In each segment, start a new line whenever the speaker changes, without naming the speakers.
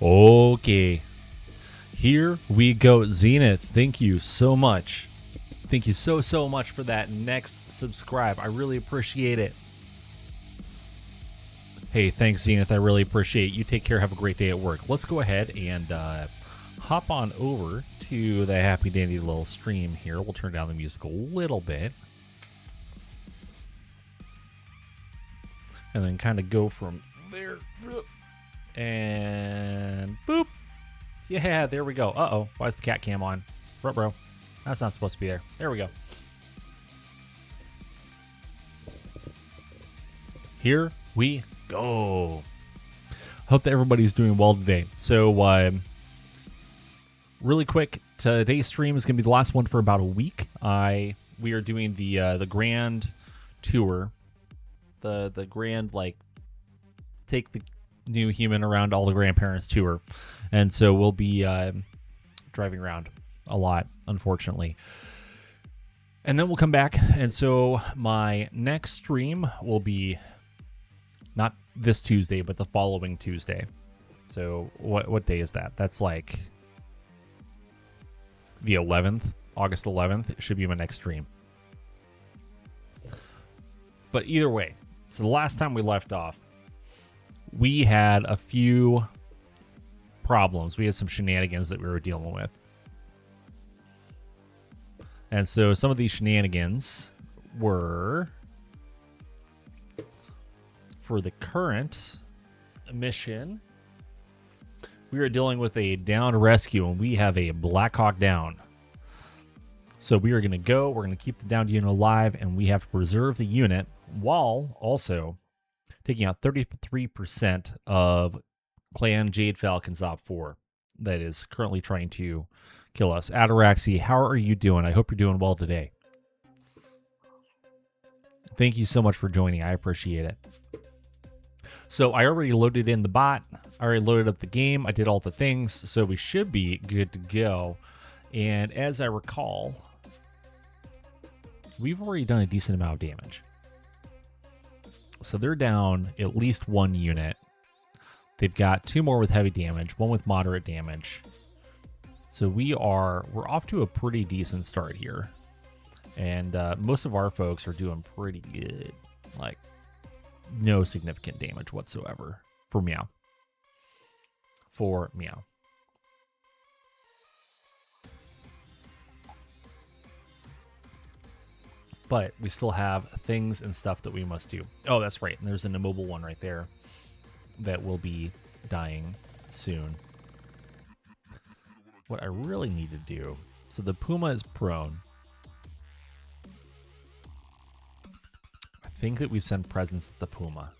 Okay, here we go. Zenith, thank you so much. Thank you so much for that next subscribe. I really appreciate it. Hey, thanks, Zenith. I really appreciate it. You take care. Have a great day at work. Let's go ahead and hop on over to the happy dandy little stream here. We'll turn down the music a little bit. And then kind of go from there. And boop. Yeah, there we go. Uh-oh. Why is the cat cam on? Bro. That's not supposed to be there. There we go. Here we go. Hope that everybody's doing well today. So, really quick, today's stream is going to be the last one for about a week. We are doing the grand tour, the grand, like, take the new human around all the grandparents tour, and so we'll be driving around a lot, unfortunately. And then we'll come back, and so my next stream will be not this Tuesday, but the following Tuesday. So what day is that? That's like the 11th, August 11th. It should be my next stream. But either way, so the last time we left off, we had a few problems. We had some shenanigans that we were dealing with. And so some of these shenanigans were, for the current mission, we are dealing with a downed rescue, and we have a Black Hawk down. So we are going to go, we're going to keep the downed unit alive, and we have to preserve the unit while also taking out 33% of Clan Jade Falcon's Op 4 that is currently trying to kill us. Ataraxy, how are you doing? I hope you're doing well today. Thank you so much for joining. I appreciate it. So I already loaded in the bot. I already loaded up the game. I did all the things, so we should be good to go. And as I recall, we've already done a decent amount of damage. So they're down at least one unit. They've got two more with heavy damage, one with moderate damage. So we're off to a pretty decent start here. And most of our folks are doing pretty good. Like, no significant damage whatsoever for Meow. But we still have things and stuff that we must do. Oh, that's right. And there's an immobile one right there that will be dying soon. What I really need to do... So the Puma is prone. I think that we send presents to the Puma.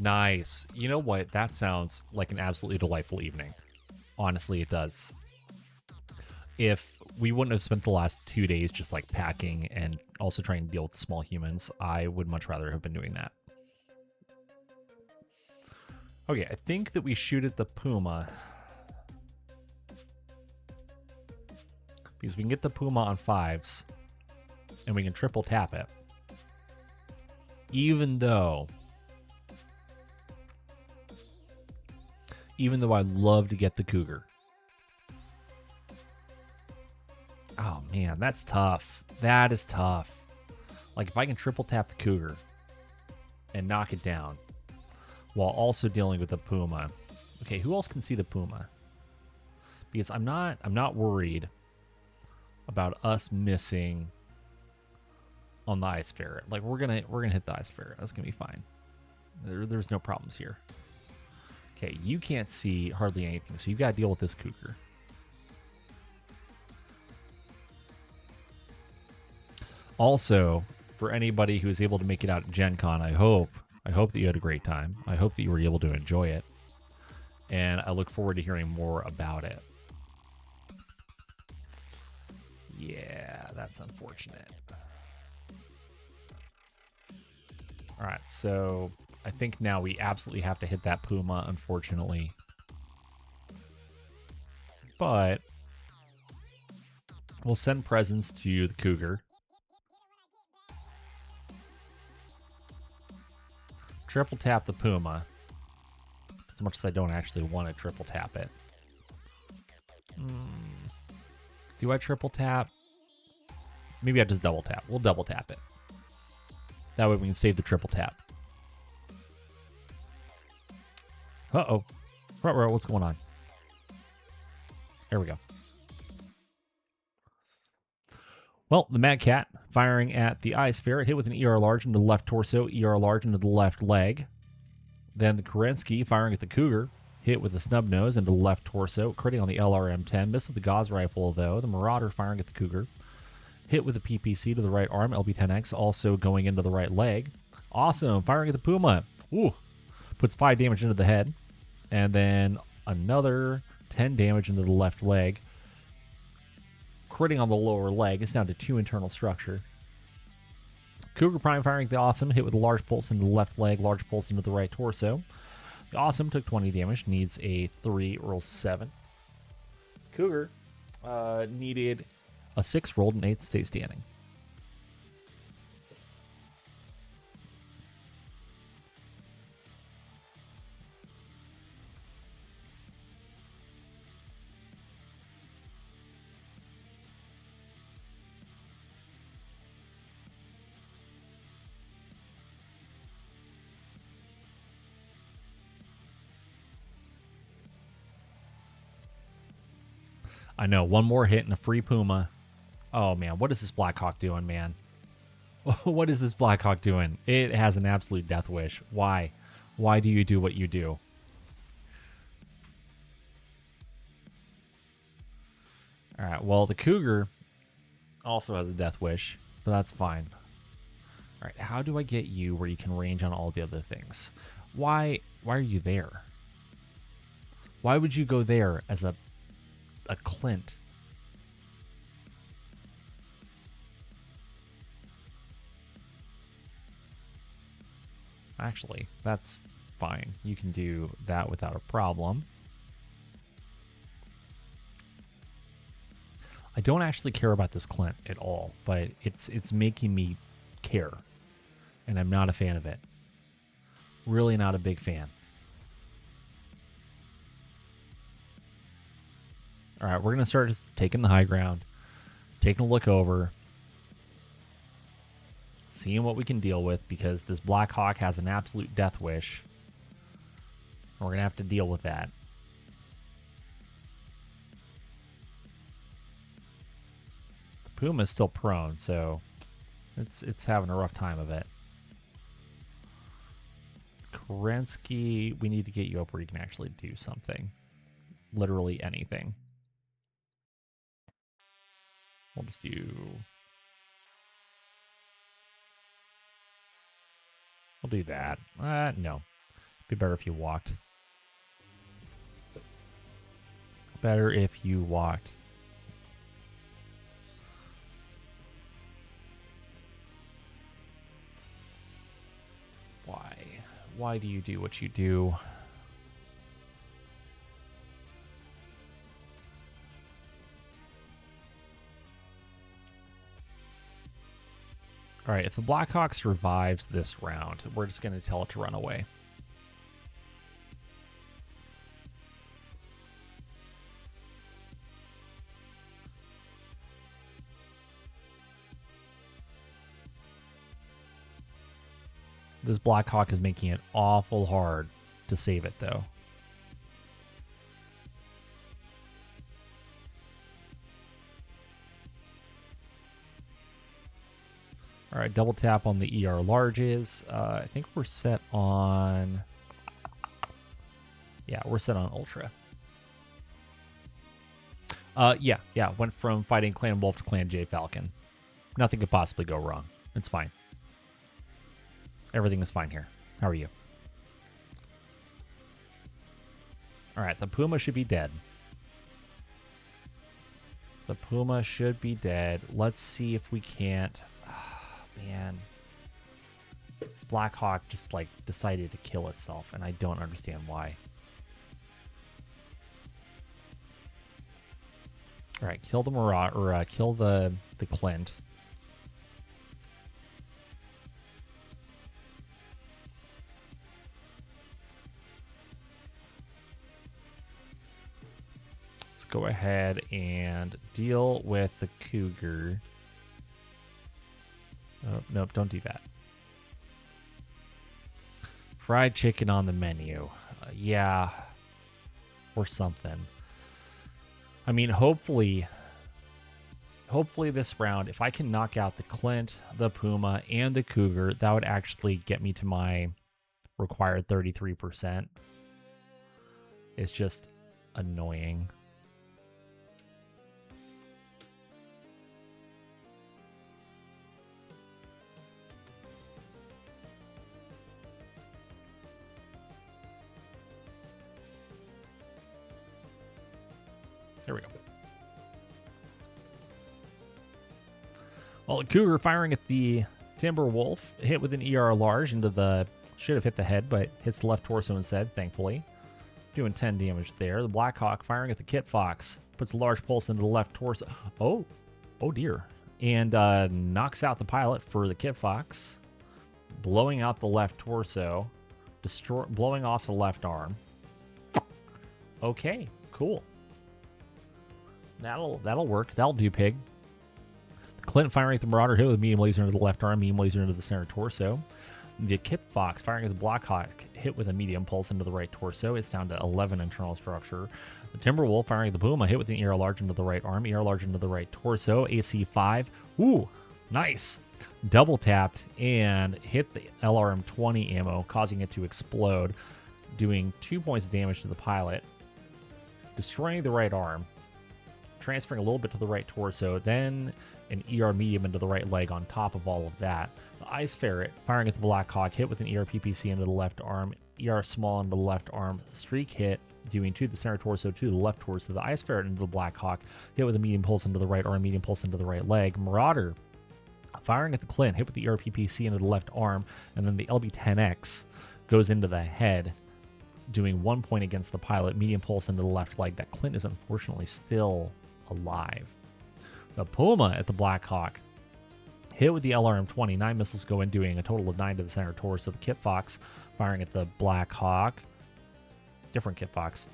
Nice. You know what? That sounds like an absolutely delightful evening. Honestly, it does. If we wouldn't have spent the last 2 days just like packing and also trying to deal with the small humans, I would much rather have been doing that. Okay, I think that we shoot at the Puma. Because we can get the Puma on 5s. And we can triple tap it. Even though I'd love to get the Cougar. Oh man, that's tough. That is tough. Like if I can triple tap the Cougar and knock it down while also dealing with the Puma. Okay, who else can see the Puma? Because I'm not worried about us missing on the Ice Ferret. Like we're gonna hit the Ice Ferret. That's gonna be fine. There's no problems here. Okay, you can't see hardly anything, so you've got to deal with this Cougar. Also, for anybody who was able to make it out at Gen Con, I hope that you had a great time. I hope that you were able to enjoy it. And I look forward to hearing more about it. Yeah, that's unfortunate. All right, so I think now we absolutely have to hit that Puma, unfortunately. But we'll send presents to the Cougar. triple tap the Puma. As much as I don't actually want to triple tap it. Do I triple tap? Maybe I just double tap. We'll double tap it. That way we can save the triple tap. Uh-oh. What's going on? There we go. Well, the Mad Cat firing at the Ice Ferret, hit with an ER large into the left torso, ER large into the left leg. Then the Kerensky firing at the Cougar, hit with the Snub Nose into the left torso, critting on the LRM-10, missed with the Gauss rifle though. The Marauder firing at the Cougar, hit with the PPC to the right arm, LB-10X also going into the right leg. Awesome, firing at the Puma. Ooh, puts 5 damage into the head. And then another 10 damage into the left leg. Critting on the lower leg. It's down to 2 internal structure. Cougar Prime firing the Awesome. Hit with a large pulse into the left leg. Large pulse into the right torso. The Awesome took 20 damage. Needs a 3, rolls 7. Cougar needed a 6, rolled an 8 to stay standing. I know, one more hit and a free Puma. Oh, man, what is this Blackhawk doing, man? What is this Blackhawk doing? It has an absolute death wish. Why? Why do you do what you do? All right, well, the Cougar also has a death wish, but that's fine. All right, how do I get you where you can range on all the other things? Why are you there? Why would you go there as a Clint? Actually, that's fine. You can do that without a problem. I don't actually care about this Clint at all, but it's making me care. And I'm not a fan of it. Really not a big fan. All right, we're going to start just taking the high ground, taking a look over, seeing what we can deal with, because this Black Hawk has an absolute death wish. We're going to have to deal with that. The Puma is still prone, so it's having a rough time of it. Kerensky, we need to get you up where you can actually do something. Literally anything. We'll just do... We'll do that. No. Be better if you walked. Better if you walked. Why? Why do you do what you do? All right, if the Blackhawk survives this round, we're just going to tell it to run away. This Blackhawk is making it awful hard to save it, though. All right, double tap on the ER larges. I think we're set on... Yeah, we're set on Ultra. Yeah, went from fighting Clan Wolf to Clan J Falcon. Nothing could possibly go wrong. It's fine. Everything is fine here. How are you? All right, the Puma should be dead. The Puma should be dead. Let's see if we can't... Man, this Black Hawk just like decided to kill itself, and I don't understand why. All right, kill the Marauder, or kill the Clint. go ahead and deal with the Cougar. Oh, nope, don't do that. Fried chicken on the menu. Yeah. Or something. I mean, hopefully this round, if I can knock out the Clint, the Puma, and the Cougar, that would actually get me to my required 33%. It's just annoying. There we go. Well, the Cougar firing at the Timberwolf, hit with an ER large into the... Should have hit the head, but hits the left torso instead, thankfully. Doing 10 damage there. The Blackhawk firing at the Kit Fox, puts a large pulse into the left torso. Oh dear. And knocks out the pilot for the Kit Fox, blowing out the left torso, blowing off the left arm. Okay, cool. That'll work. That'll do, pig. Clint firing at the Marauder, hit with medium laser into the left arm, medium laser into the center torso. The Kit Fox firing at the Blackhawk, hit with a medium pulse into the right torso. It's down to 11 internal structure. The Timberwolf firing at the Puma, hit with an ER large into the right arm, ER large into the right torso. AC 5. Ooh, nice. Double tapped and hit the LRM 20 ammo, causing it to explode, doing 2 points of damage to the pilot, destroying the right arm, transferring a little bit to the right torso, then an ER medium into the right leg on top of all of that. The Ice Ferret firing at the Blackhawk, hit with an ER PPC into the left arm, ER small into the left arm, streak hit, doing 2 to the center torso, 2 to the left torso. The Ice Ferret into the Blackhawk, hit with a medium pulse into the right arm, medium pulse into the right leg. Marauder firing at the Clint, hit with the ER PPC into the left arm, and then the LB-10X goes into the head, doing 1 point against the pilot, medium pulse into the left leg. That Clint is unfortunately still alive. The Puma at the Blackhawk, hit with the LRM-20. 9 missiles go in, doing a total of 9 to the center torso. The Kit Fox firing at the Blackhawk, different Kit Fox,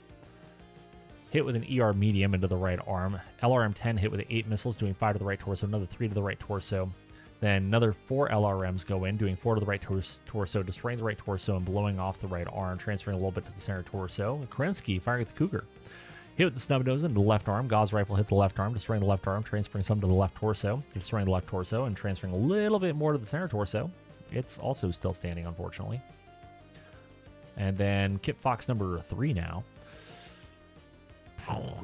hit with an ER medium into the right arm. LRM-10 hit with 8 missiles, doing 5 to the right torso, another 3 to the right torso. Then another 4 LRMs go in, doing 4 to the right torso, destroying the right torso and blowing off the right arm, transferring a little bit to the center torso. Kerensky firing at the Cougar, hit with the snub nose into the left arm. Gauss rifle hit the left arm, destroying the left arm, transferring some to the left torso, destroying the left torso, and transferring a little bit more to the center torso. It's also still standing, unfortunately. And then Kit Fox number 3 now.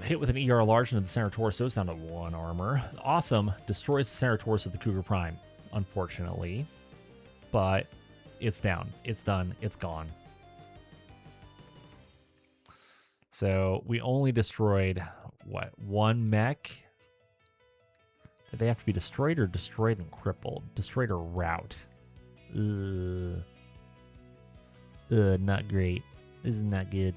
Hit with an ER large into the center torso. It's down to 1 armor. Awesome. Destroys the center torso of the Cougar Prime, unfortunately. But it's down. It's done. It's gone. So we only destroyed, what, 1 mech? Did they have to be destroyed or destroyed and crippled? Destroyed or rout? Not great. This is not good.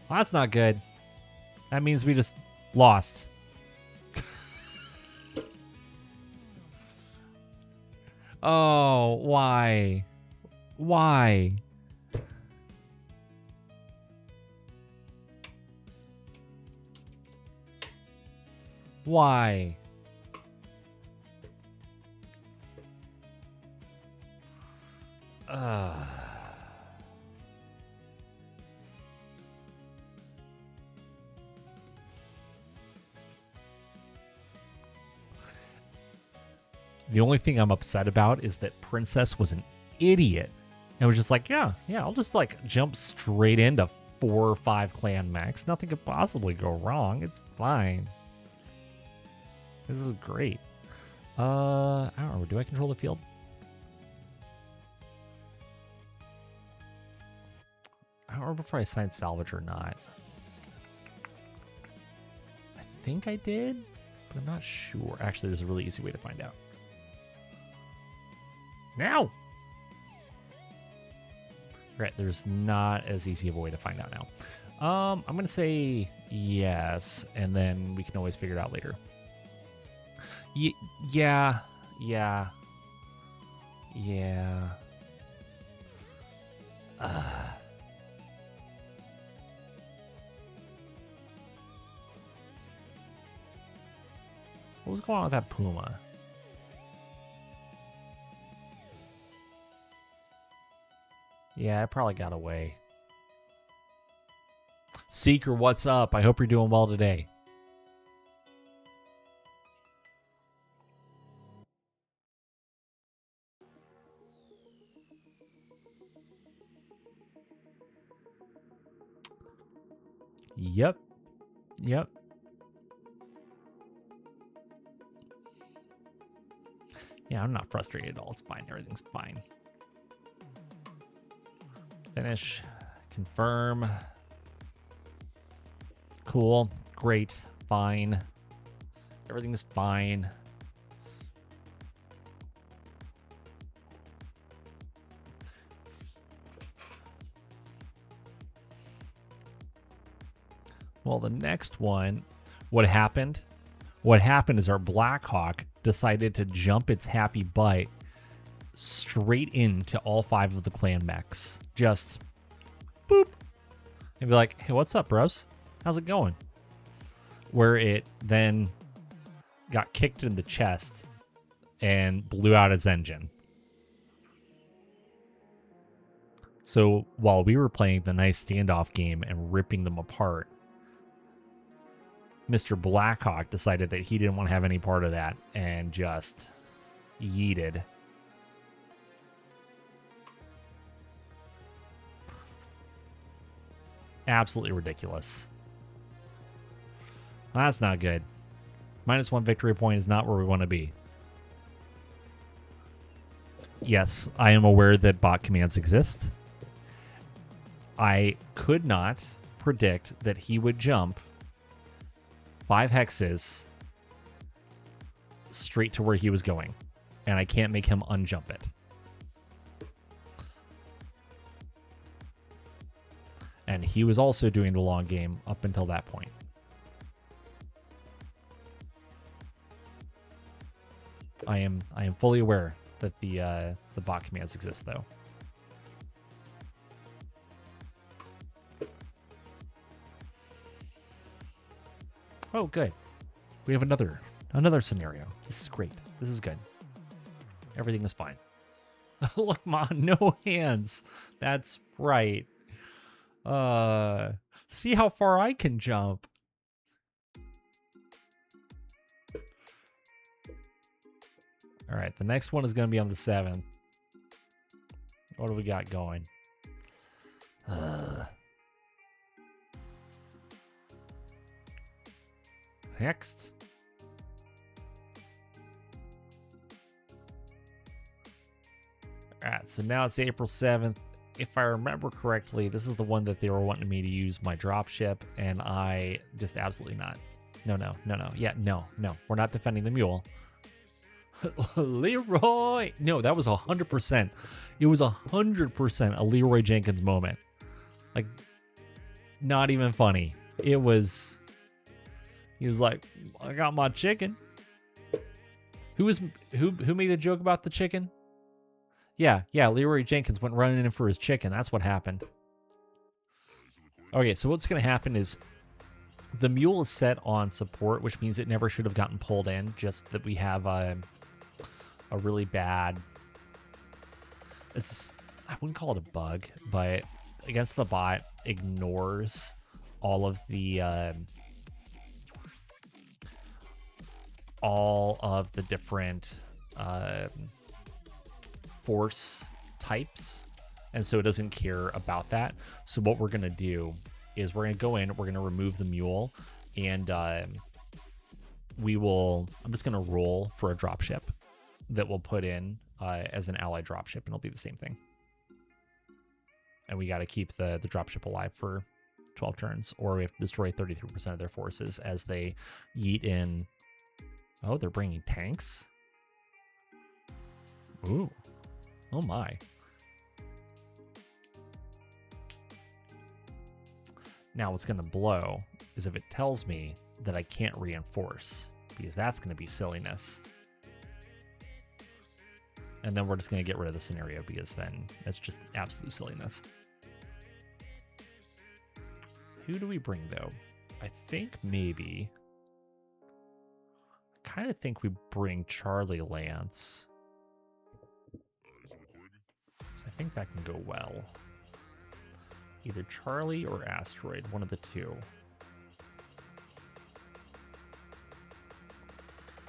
Well, that's not good. That means we just lost. Oh, why? Why? Why? The only thing I'm upset about is that Princess was an idiot and was just like, yeah, I'll just like jump straight into 4 or 5 clan mechs. Nothing could possibly go wrong. It's fine. This is great. I don't remember. Do I control the field? I don't remember if I assigned salvage or not. I think I did, but I'm not sure. Actually, there's a really easy way to find out. Now! Right, there's not as easy of a way to find out now. I'm going to say yes, and then we can always figure it out later. Yeah. Yeah. What was going on with that Puma? Yeah, I probably got away. Seeker, what's up? I hope you're doing well today. Yep. Yep. Yeah, I'm not frustrated at all. It's fine. Everything's fine. Finish. Confirm. Cool. Great. Fine. Everything's fine. Well, the next one, what happened? What happened is our Blackhawk decided to jump its happy butt straight into all 5 of the clan mechs. Just boop. And be like, hey, what's up, bros? How's it going? Where it then got kicked in the chest and blew out its engine. So while we were playing the nice standoff game and ripping them apart, Mr. Blackhawk decided that he didn't want to have any part of that and just yeeted. Absolutely ridiculous. Well, that's not good. -1 victory point is not where we want to be. Yes, I am aware that bot commands exist. I could not predict that he would jump 5 hexes straight to where he was going, and I can't make him unjump it. And he was also doing the long game up until that point. I am fully aware that the bot commands exist, though. Oh, good. We have another scenario. This is great. This is good. Everything is fine. Look, Ma, no hands. That's right. See how far I can jump. All right, the next one is going to be on the 7th. What do we got going? Next. All right, so now it's April 7th. If I remember correctly, this is the one that they were wanting me to use my dropship, and I just absolutely not. No. Yeah, no. We're not defending the mule. Leroy! No, that was 100%. It was 100% a Leroy Jenkins moment. Like, not even funny. It was... He was like, I got my chicken. Who made the joke about the chicken? Yeah, Leroy Jenkins went running in for his chicken. That's what happened. Okay, so what's going to happen is the mule is set on support, which means it never should have gotten pulled in, just that we have a really bad... I wouldn't call it a bug, but against the bot, ignores all of the different force types, and so it doesn't care about that. So what we're going to do is we're going to go in, we're going to remove the mule, and I'm just going to roll for a dropship that we'll put in as an ally dropship, and it'll be the same thing. And we got to keep the dropship alive for 12 turns, or we have to destroy 33% of their forces as they yeet in. Oh, they're bringing tanks? Ooh. Oh my. Now what's going to blow is if it tells me that I can't reinforce, because that's going to be silliness. And then we're just going to get rid of the scenario because then that's just absolute silliness. Who do we bring, though? I think maybe... I kind of think we bring Charlie Lance. So I think that can go well. Either Charlie or Asteroid, one of the two.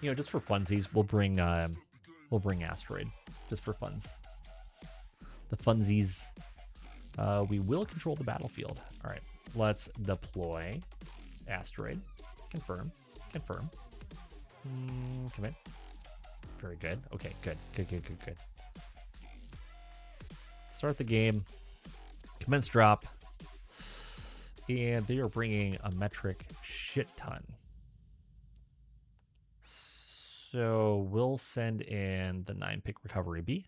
You know, just for funsies, we'll bring Asteroid, just for funs. The funsies. We will control the battlefield. All right, let's deploy Asteroid. Confirm. Confirm. Commit. Very good. Okay, good. Good. Start the game. Commence drop. And they are bringing a metric shit ton. So we'll send in the 9-pick recovery B.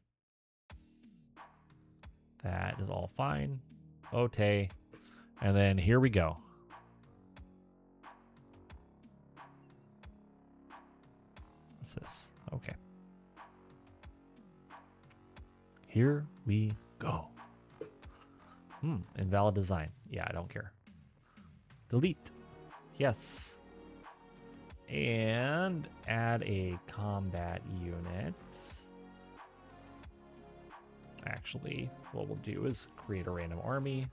That is all fine. Okay. And then here we go. What's this? Okay. Here we go. Invalid design. Yeah, I don't care. Delete. Yes. And add a combat unit. Actually, what we'll do is create a random army.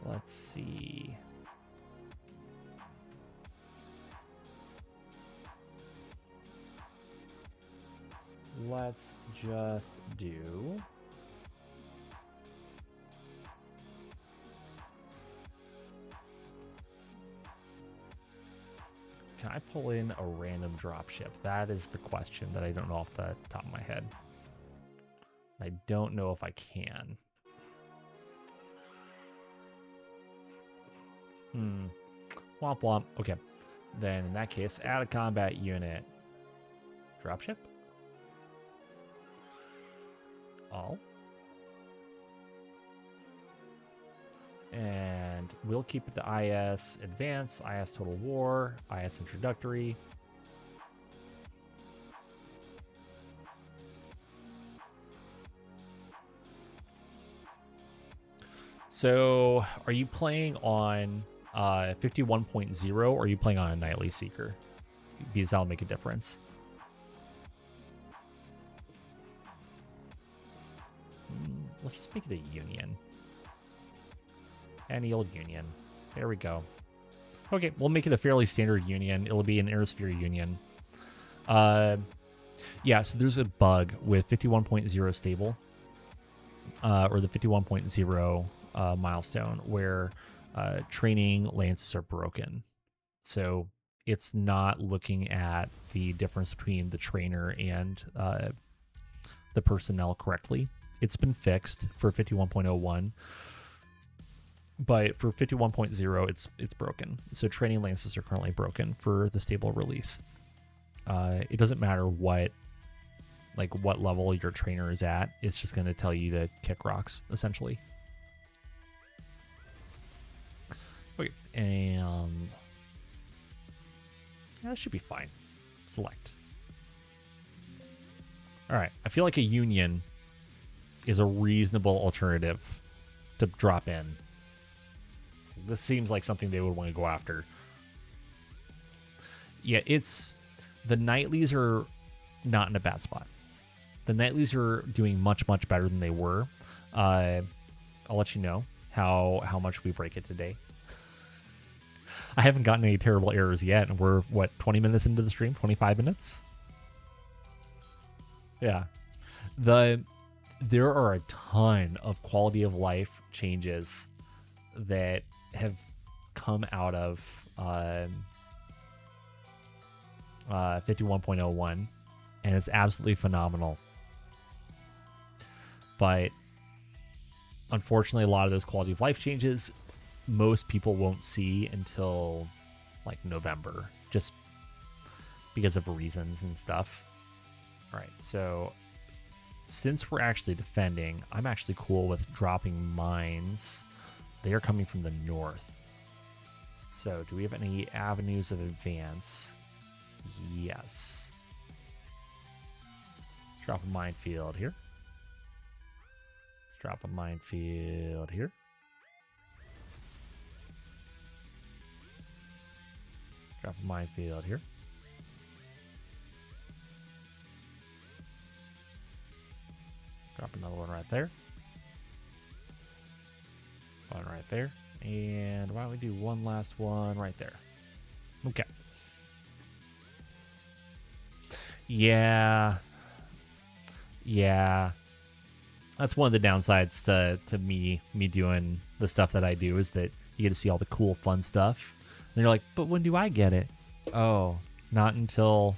Let's see. Let's just do... Can I pull in a random dropship? That is the question that I don't know off the top of my head. I don't know if I can. Womp womp. Okay. Then in that case, add a combat unit. Dropship? All. And we'll keep it to IS Advance, IS Total War, IS Introductory. So, are you playing on 51.0 or are you playing on a Nightly Seeker? Because that'll make a difference. Let's just make it a Union. Any old Union. There we go. Okay, we'll make it a fairly standard Union. It'll be an Aerosphere Union. Yeah, so there's a bug with 51.0 stable, or the 51.0 milestone, where training lances are broken. So it's not looking at the difference between the trainer and the personnel correctly. It's been fixed for 51.01. But for 51.0, it's broken. So training lances are currently broken for the stable release. It doesn't matter what level your trainer is at. It's just going to tell you to kick rocks, essentially. Okay, and that should be fine. Select. All right, I feel like a Union is a reasonable alternative to drop in. This seems like something they would want to go after. Yeah, the Nightlies are not in a bad spot. The Nightlies are doing much, much better than they were. I'll let you know how much we break it today. I haven't gotten any terrible errors yet, and we're, 20 minutes into the stream? 25 minutes? Yeah. There are a ton of quality of life changes that have come out of 51.01, and it's absolutely phenomenal. But unfortunately, a lot of those quality of life changes most people won't see until like November, just because of reasons and stuff. All right, so since we're actually defending, I'm actually cool with dropping mines. They are coming from the north. So do we have any avenues of advance? Yes. Let's drop a minefield here. Let's drop a minefield here. Drop a minefield here. Drop another one right there. One right there. And why don't we do one last one right there? Okay. Yeah. Yeah. That's one of the downsides to me doing the stuff that I do, is that you get to see all the cool, fun stuff. And you're like, but when do I get it? Oh, not until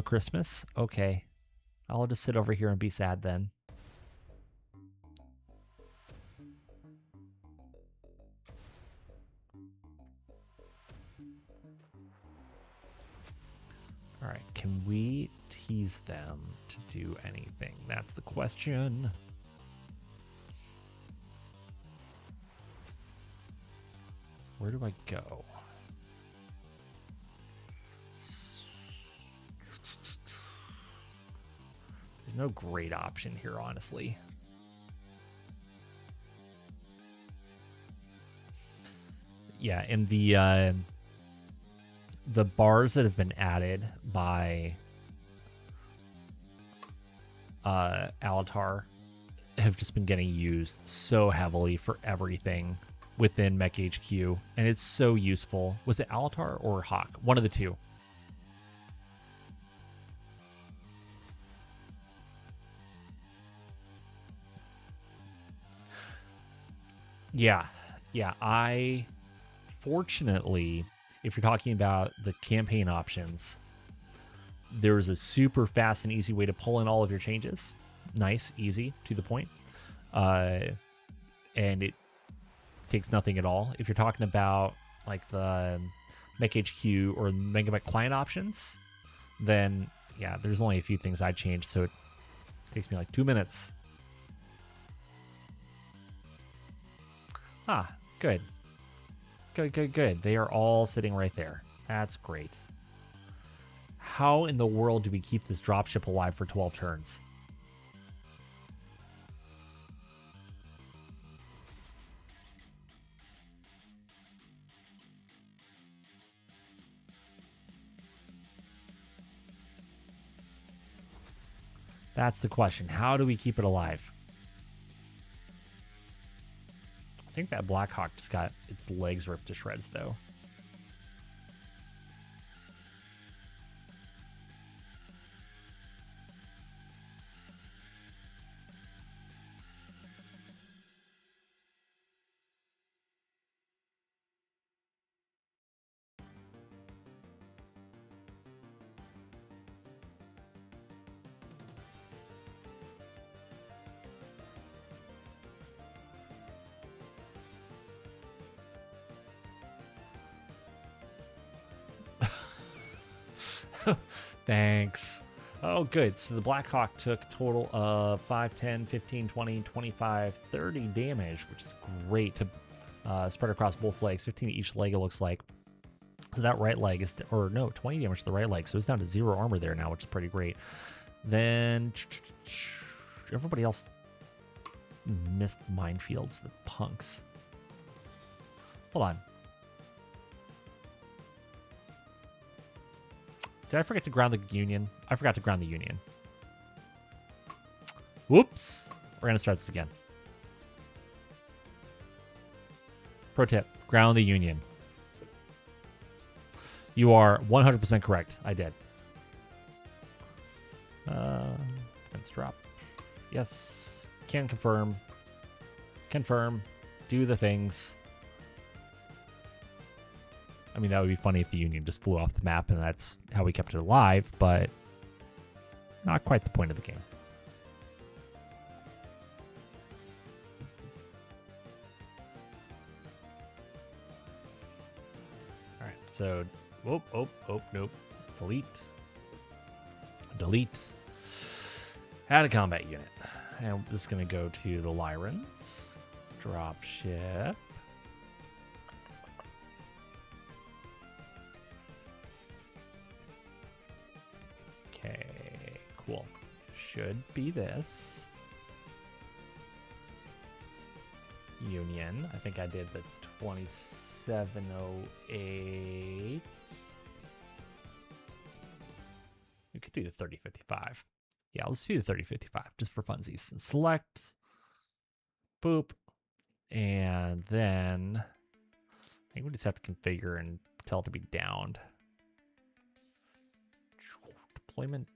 Christmas? Okay. I'll just sit over here and be sad then. All right, can we tease them to do anything? That's the question. Where do I go? There's no great option here, honestly. Yeah, and the bars that have been added by Alatar have just been getting used so heavily for everything within MekHQ, and it's so useful. Was it Alatar or Hawk? One of the two. Yeah, I fortunately, if you're talking about the campaign options, there's a super fast and easy way to pull in all of your changes. Nice, easy, to the point. And it takes nothing at all. If you're talking about like the MekHQ or MegaMek client options, then yeah, there's only a few things I changed, so it takes me like 2 minutes. Ah, good. Good. They are all sitting right there. That's great. How in the world do we keep this dropship alive for 12 turns? That's the question. How do we keep it alive? I think that Blackhawk just got its legs ripped to shreds, though. Thanks. Oh, good. So the Blackhawk took a total of 5, 10, 15, 20, 25, 30 damage, which is great to spread across both legs. 15 to each leg, it looks like. So that right leg is, or no, 20 damage to the right leg. So it's down to 0 armor there now, which is pretty great. Then everybody else missed minefields, the punks. Hold on. Did I forget to ground the Union? I forgot to ground the Union. Whoops. We're going to start this again. Pro tip, ground the Union. You are 100% correct. I did. Let's drop. Yes. Can confirm. Confirm. Do the things. I mean, that would be funny if the Union just flew off the map and that's how we kept it alive, but not quite the point of the game. All right, so, nope. Delete. Add a combat unit. And this is going to go to the Lyrans. Drop ship. should be this. Union. I think I did the 2708. We could do the 3055. Yeah, let's do the 3055 just for funsies. Select, boop, and then I think we just have to configure and tell it to be downed. Deployment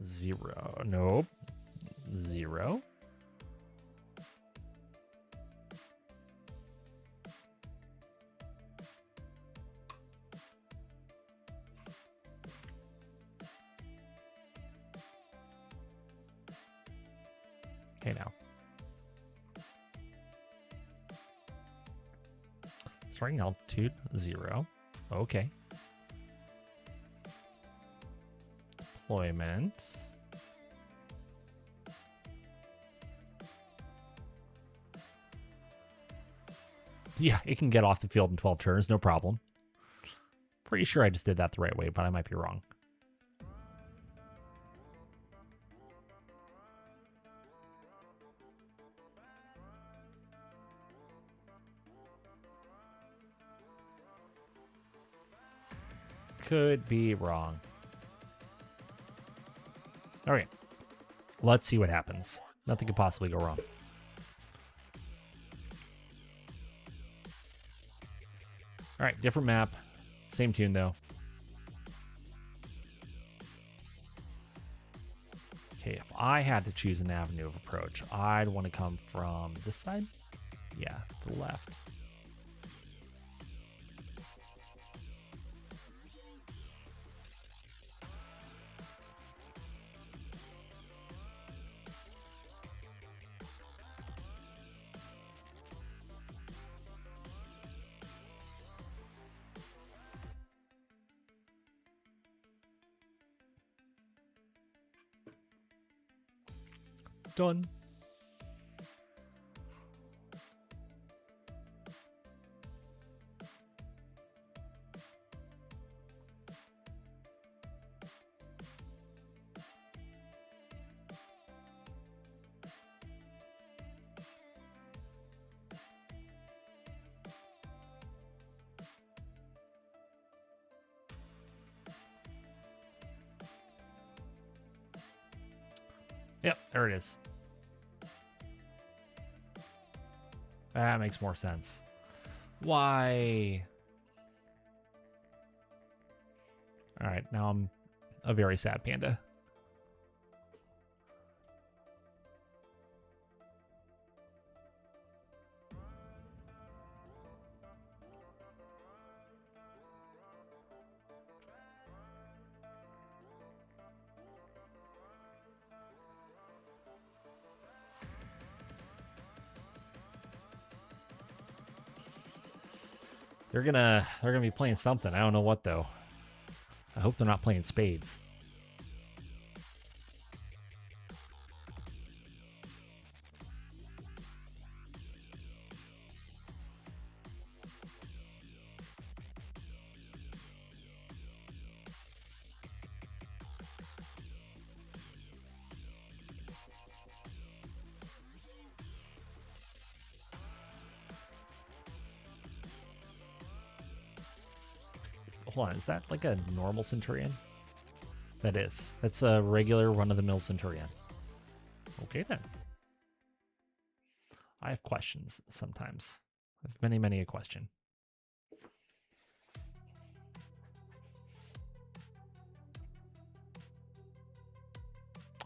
0. Nope. 0. Okay, now. Starting altitude 0. Okay. Deployment. Yeah, it can get off the field in 12 turns, no problem. Pretty sure I just did that the right way, but I might be wrong. Could be wrong. All right, let's see what happens. Nothing could possibly go wrong. All right, different map. Same tune, though. Okay, if I had to choose an avenue of approach, I'd want to come from this side. Yeah, the left. Done. Yep, there it is. That makes more sense. Why? All right, now I'm a very sad panda. They're gonna be playing something. I don't know what though. I hope they're not playing spades. Hold on, is that like a normal Centurion? That is. That's a regular run-of-the-mill Centurion. Okay, then. I have questions sometimes. I have many, many a question.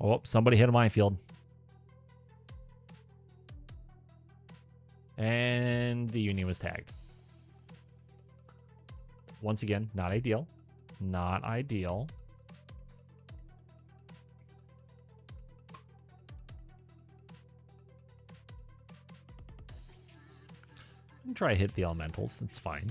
Oh, somebody hit a minefield. And the Union was tagged. Once again, not ideal. Not ideal. I can try to hit the elementals. It's fine.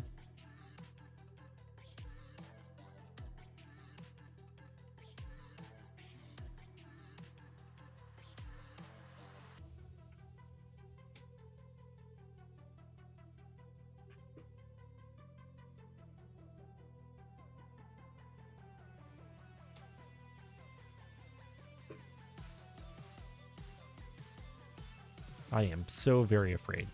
I am so very afraid.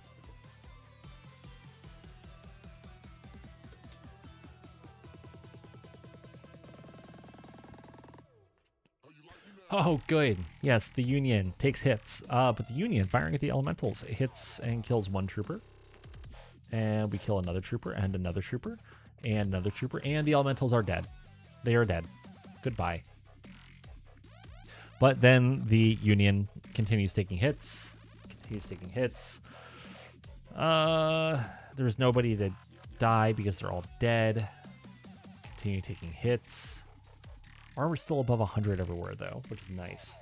Oh, good. Yes, the Union takes hits. But the Union, firing at the elementals, hits and kills one trooper. And we kill another trooper, and another trooper, and another trooper, and the elementals are dead. They are dead. Goodbye. But then the Union continues taking hits. There's nobody to die because they're all dead. Continue taking hits. Armor's still above 100 everywhere, though, which is nice.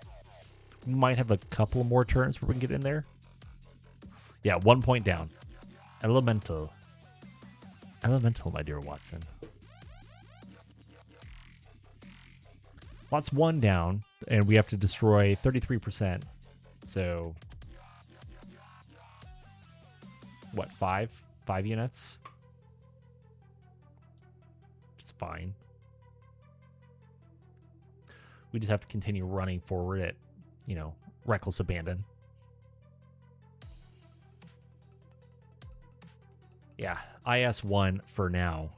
We might have a couple more turns where we can get in there. Yeah, 1 point down. Elemental. Elemental, my dear Watson. Lots 1 down, and we have to destroy 33%. So, what, 5? 5 units? It's fine. We just have to continue running forward at, you know, reckless abandon. Yeah, IS-1 for now.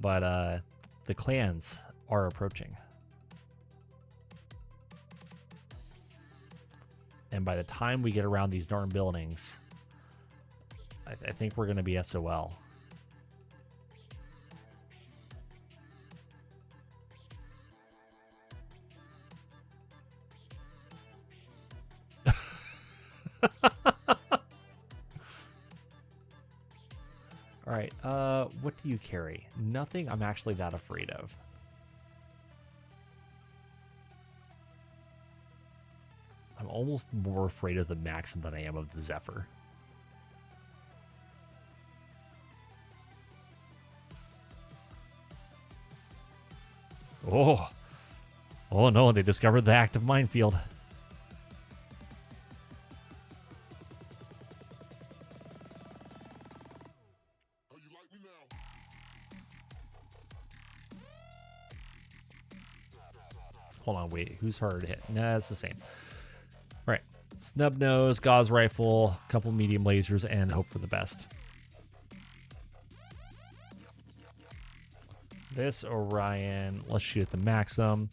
But the clans are approaching. And by the time we get around these darn buildings, I think we're going to be SOL. All right, what do you carry? Nothing I'm actually that afraid of. I'm almost more afraid of the Maxim than I am of the Zephyr. Oh. Oh no, they discovered the active minefield. Hold on, wait. Who's harder to hit? Nah, it's the same. All right. Snub nose, gauze rifle, couple medium lasers, and hope for the best. This Orion, let's shoot at the Maxim.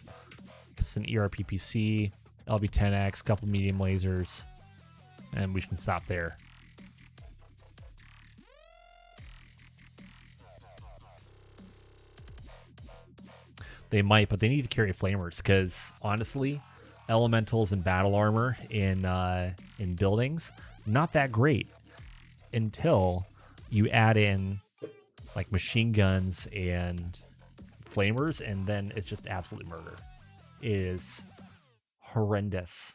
It's an ERPPC, LB-10X, couple medium lasers, and we can stop there. They might, but they need to carry flamers because honestly, elementals and battle armor in buildings not that great until you add in like machine guns and flamers, and then it's just absolute murder. It is horrendous.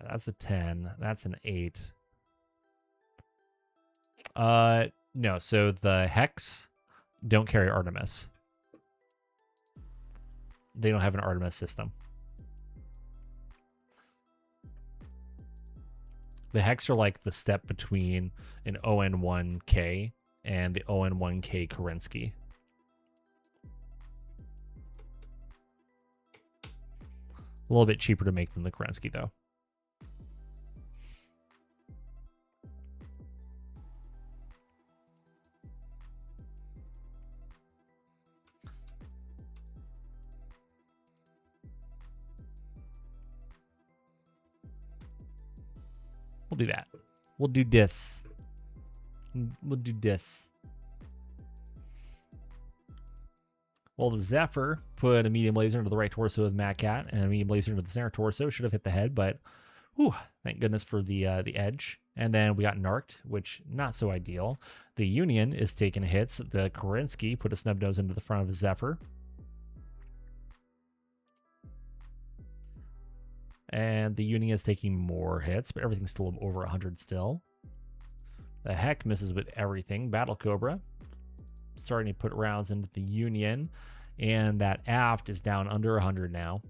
That's a 10. That's an 8. No, so the Hex don't carry Artemis. They don't have an Artemis system. The Hex are like the step between an ON1K and the ON1K Kerensky. A little bit cheaper to make than the Kerensky, though. We'll do that. We'll do this. We'll do this. Well, the Zephyr put a medium laser into the right torso of MatCat and a medium laser into the center torso. Should have hit the head, but whew, thank goodness for the edge. And then we got Narked, which not so ideal. The Union is taking hits. The Kerensky put a snub nose into the front of the Zephyr. And the Union is taking more hits, but everything's still over 100 still. The Heck misses with everything. Battle Cobra starting to put rounds into the Union, and that aft is down under 100 now.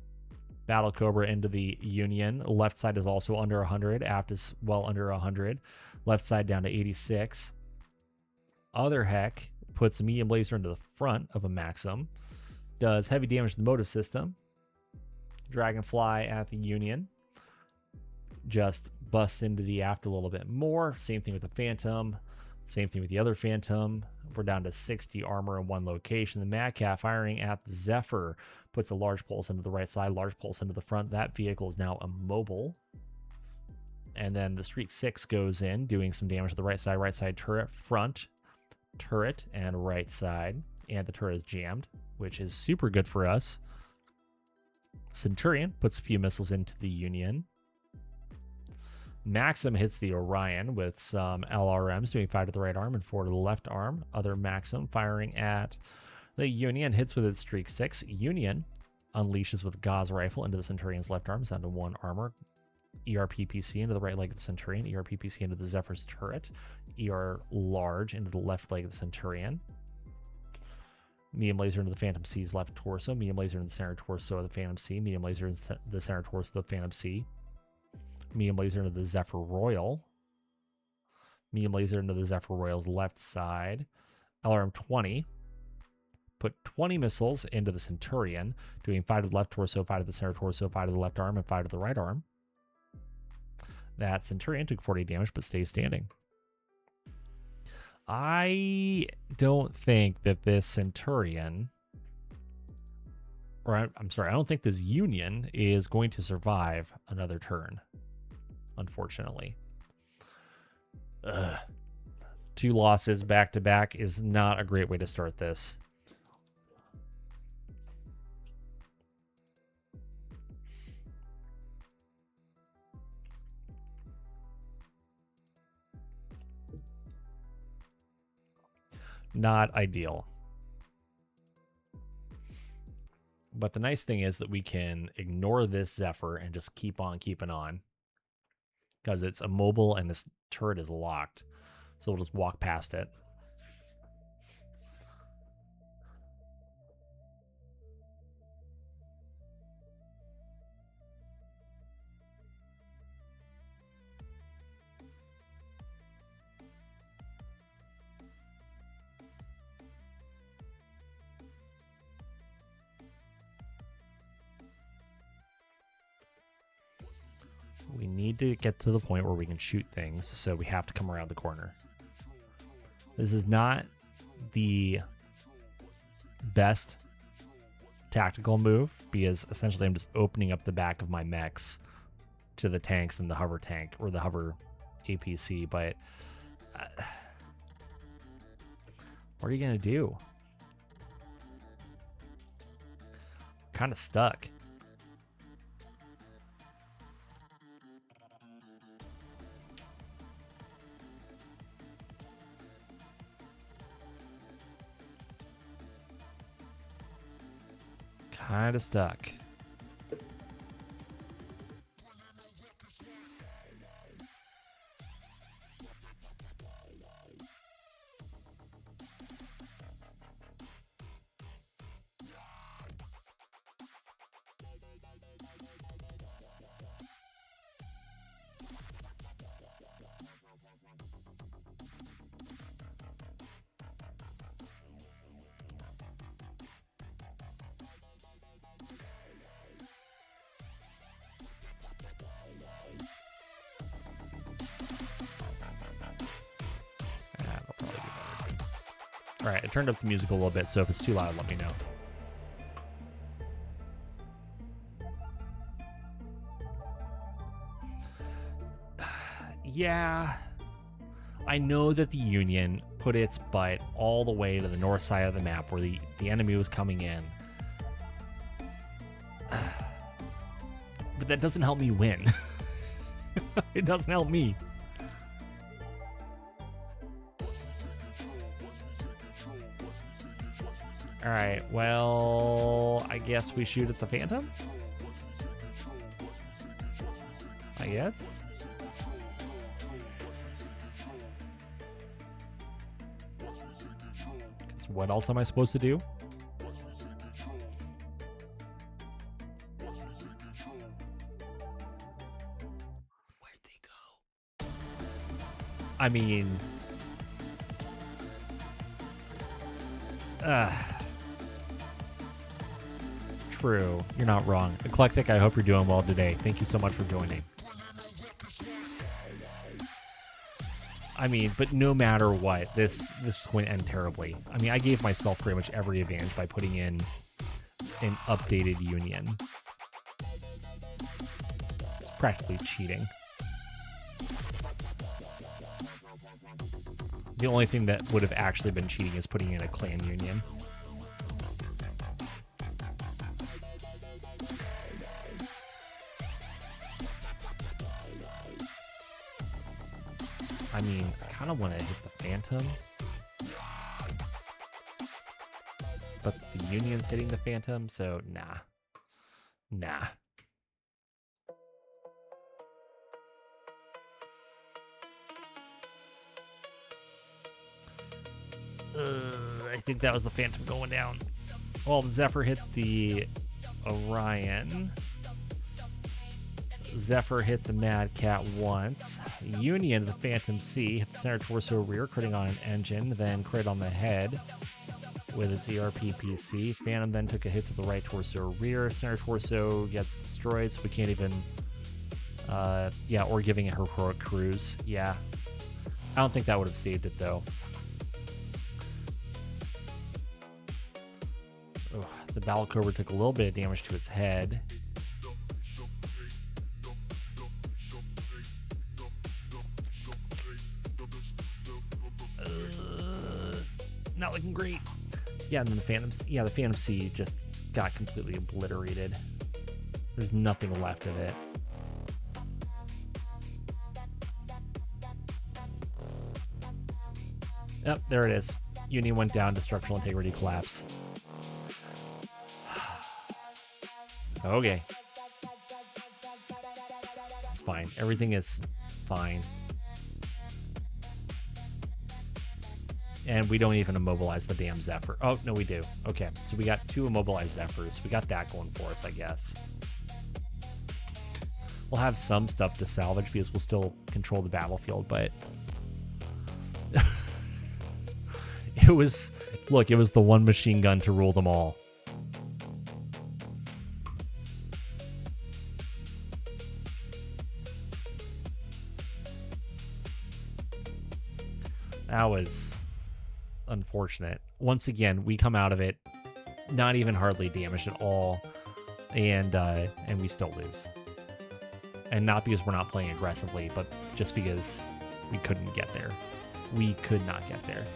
Battle Cobra into the Union. Left side is also under 100. Aft is well under 100. Left side down to 86. Other Heck puts a medium laser into the front of a Maxim. Does heavy damage to the motive system. Dragonfly at the Union just busts into the aft a little bit more. Same thing with the Phantom. Same thing with the other Phantom. We're down to 60 armor in one location. The MekHQ firing at the Zephyr puts a large pulse into the right side, large pulse into the front. That vehicle is now immobile. And then the Streak 6 goes in, doing some damage to the right side turret, front turret, and right side. And the turret is jammed, which is super good for us. Centurion puts a few missiles into the Union. Maxim hits the Orion with some LRMs, doing 5 to the right arm and 4 to the left arm. Other Maxim firing at the Union, hits with its Streak 6. Union unleashes with Gauss rifle into the Centurion's left arm, down to 1 armor. ERPPC into the right leg of the Centurion. ERPPC into the Zephyr's turret. ER large into the left leg of the Centurion. Medium laser into the Phantom C's left torso. Medium laser into the center torso of the Phantom C. Medium laser into the center torso of the Phantom C. Medium laser into the Zephyr Royal. Medium laser into the Zephyr Royal's left side. LRM 20. Put 20 missiles into the Centurion, doing 5 to the left torso, 5 to the center torso, 5 to the left arm, and 5 to the right arm. That Centurion took 40 damage, but stays standing. I don't think that this Centurion, or I'm sorry, I don't think this Union is going to survive another turn, unfortunately. 2 losses back to back is not a great way to start this. Not ideal. But the nice thing is that we can ignore this Zephyr and just keep on keeping on, because it's immobile and this turret is locked. So we'll just walk past it. We need to get to the point where we can shoot things, so we have to come around the corner. This is not the best tactical move, because essentially I'm just opening up the back of my mechs to the tanks and the hover tank, or the hover APC, but what are you going to do? Kind of stuck. Kind of stuck. All right, I turned up the music a little bit, so if it's too loud, let me know. Yeah, I know that the Union put its butt all the way to the north side of the map where the enemy was coming in. But that doesn't help me win. It doesn't help me. All right, well, I guess we shoot at the Phantom? I guess. What else am I supposed to do? Where'd they go? I mean... True. You're not wrong. Eclectic, I hope you're doing well today. Thank you so much for joining. I mean, but no matter what, this is going to end terribly. I mean, I gave myself pretty much every advantage by putting in an updated union. It's practically cheating. The only thing that would have actually been cheating is putting in a clan union. I mean, I kind of want to hit the Phantom. But the Union's hitting the Phantom, so nah. Nah. I think that was the Phantom going down. Well, Zephyr hit the Orion. Zephyr hit the Mad Cat once. Union, the Phantom C, hit the center torso rear, critting on an engine, then crit on the head with its ERP PC. Phantom then took a hit to the right torso rear. Center torso gets destroyed, so we can't even... yeah, or giving it heroic cruise. Yeah. I don't think that would have saved it, though. Ugh, the Battle Cobra took a little bit of damage to its head. Not looking great. Yeah, and then the Phantom C just got completely obliterated. There's nothing left of it. Yep, there it is. Union went down to structural integrity collapse. Okay. It's fine. Everything is fine. And we don't even immobilize the damn Zephyr. Oh, no, we do. Okay, so we got 2 immobilized Zephyrs. We got that going for us, I guess. We'll have some stuff to salvage because we'll still control the battlefield, but... it was... Look, it was the one machine gun to rule them all. That was unfortunate. Once again, we come out of it not even hardly damaged at all, and we still lose. And not because we're not playing aggressively, but just because we couldn't get there. We could not get there.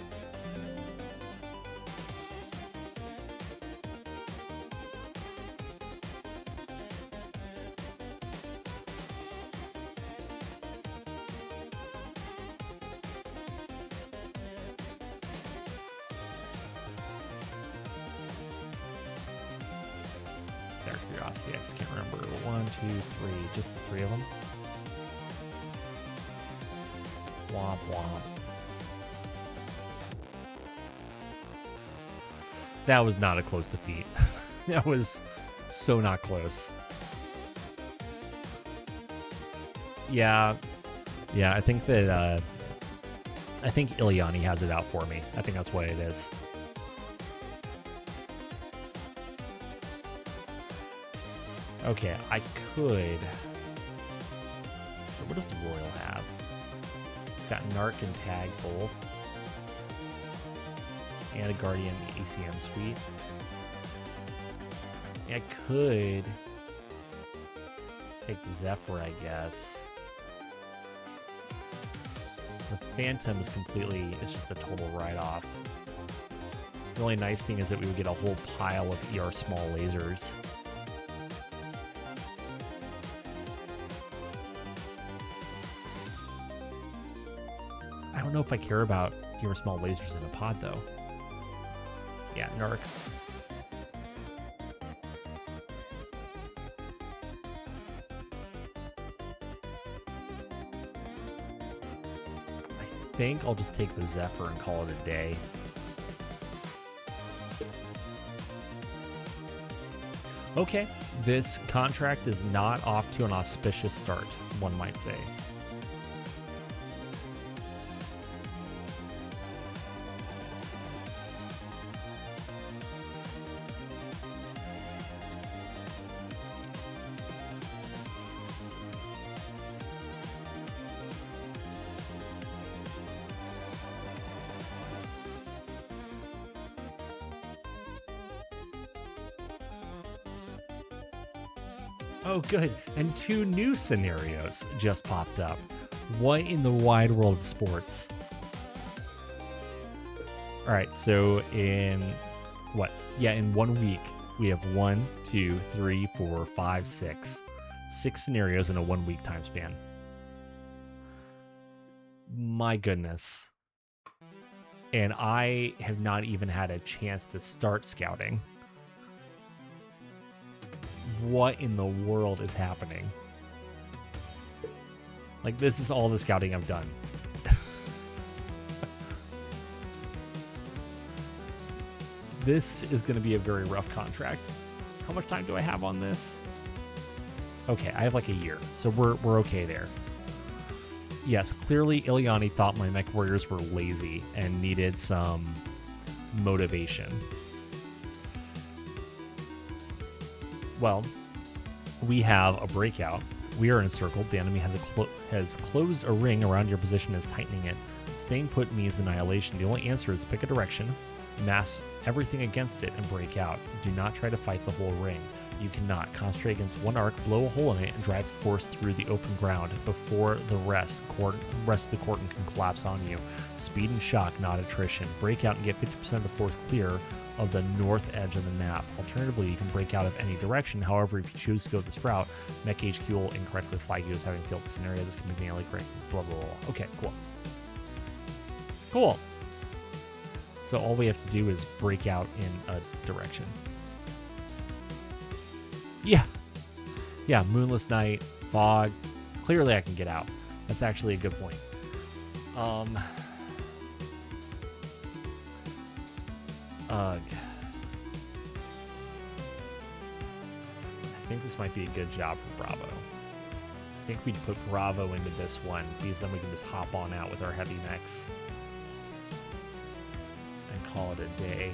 Curiosity, I just can't remember. 1, 2, 3, just the 3 of them. Womp womp. That was not a close defeat. That was so not close. Yeah, I think that I think Ilyani has it out for me. I think that's what it is. Okay, I could... So what does the Royal have? It's got Narc and Tag both. And a Guardian ACM suite. I could take Zephyr, I guess. The Phantom is completely... It's just a total write-off. The only nice thing is that we would get a whole pile of ER small lasers. I don't know if I care about your small lasers in a pod, though. Yeah, Narcs. I think I'll just take the Zephyr and call it a day. Okay, this contract is not off to an auspicious start, one might say. Oh, good. And 2 new scenarios just popped up. What in the wide world of sports? All right, so in what? Yeah, in 1 week, we have 1, 2, 3, 4, 5, 6. 6 scenarios in a 1 week time span. My goodness. And I have not even had a chance to start scouting. What in the world is happening? Like, this is all the scouting I've done. This is going to be a very rough contract. How much time do I have on this? Okay, I have like a year, so we're okay there. Yes, clearly Ileani thought my mech warriors were lazy and needed some motivation. Well, we have a breakout. We are encircled. The enemy has closed a ring around your position and is tightening it. Staying put means annihilation. The only answer is pick a direction, mass everything against it, and break out. Do not try to fight the whole ring. You cannot. Concentrate against one arc, blow a hole in it, and drive force through the open ground before the rest of the cordon can collapse on you. Speed and shock, not attrition. Break out and get 50% of the force clear of the north edge of the map. Alternatively, you can break out of any direction. However, if you choose to go this route, MekHQ will incorrectly flag you as having failed the scenario. This can be manually correct. Blah, blah, blah. Okay, cool. Cool. So all we have to do is break out in a direction. Yeah, moonless night, fog. Clearly I can get out. That's actually a good point. Ugh. I think this might be a good job for Bravo. I think we'd put Bravo into this one, because then we can just hop on out with our heavy mechs and call it a day.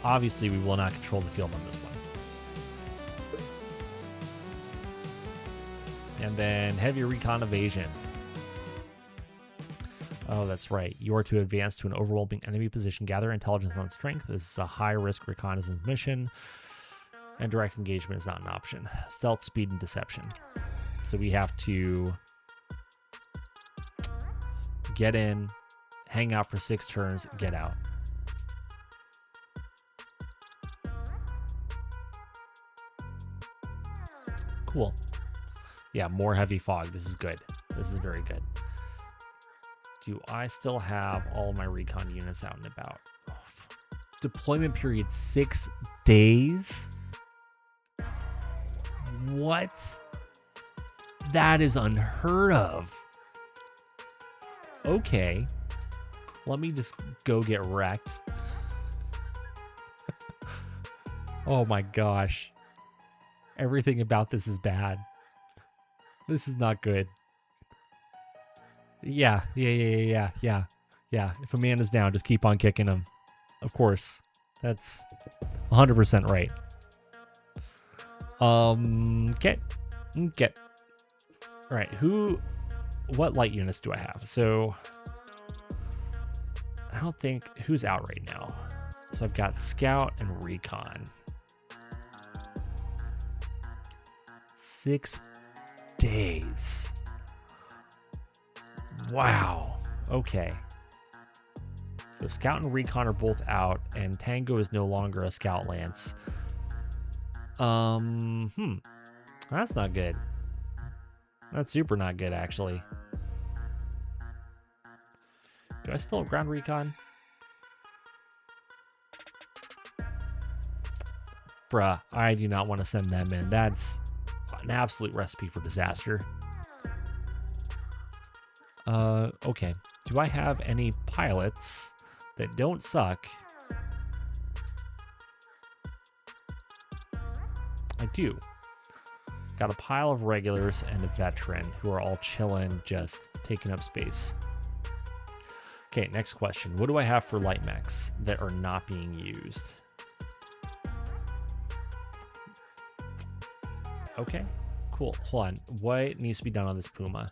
Obviously, we will not control the field on this one. And then heavy recon evasion. Oh, that's right. You are to advance to an overwhelming enemy position, gather intelligence on strength. This is a high-risk reconnaissance mission, and direct engagement is not an option. Stealth, speed, and deception. So we have to get in, hang out for 6 turns, get out. Cool. Yeah, more heavy fog. This is good. This is very good. Do I still have all my recon units out and about? Oh, deployment period 6 days? What? That is unheard of. Okay. Let me just go get wrecked. Oh my gosh. Everything about this is bad. This is not good. Yeah. If a man is down, just keep on kicking him. Of course. That's 100% right. Okay. All right, what light units do I have? So, I don't think, who's out right now? So I've got Scout and Recon. 6 days. Wow. Okay. So Scout and Recon are both out, and Tango is no longer a Scout Lance. That's not good. That's super not good, actually. Do I still have Ground Recon? Bruh, I do not want to send them in. That's an absolute recipe for disaster. Okay. Do I have any pilots that don't suck? I do. Got a pile of regulars and a veteran who are all chilling, just taking up space. Okay, next question. What do I have for light mechs that are not being used? Okay, cool. Hold on. What needs to be done on this Puma?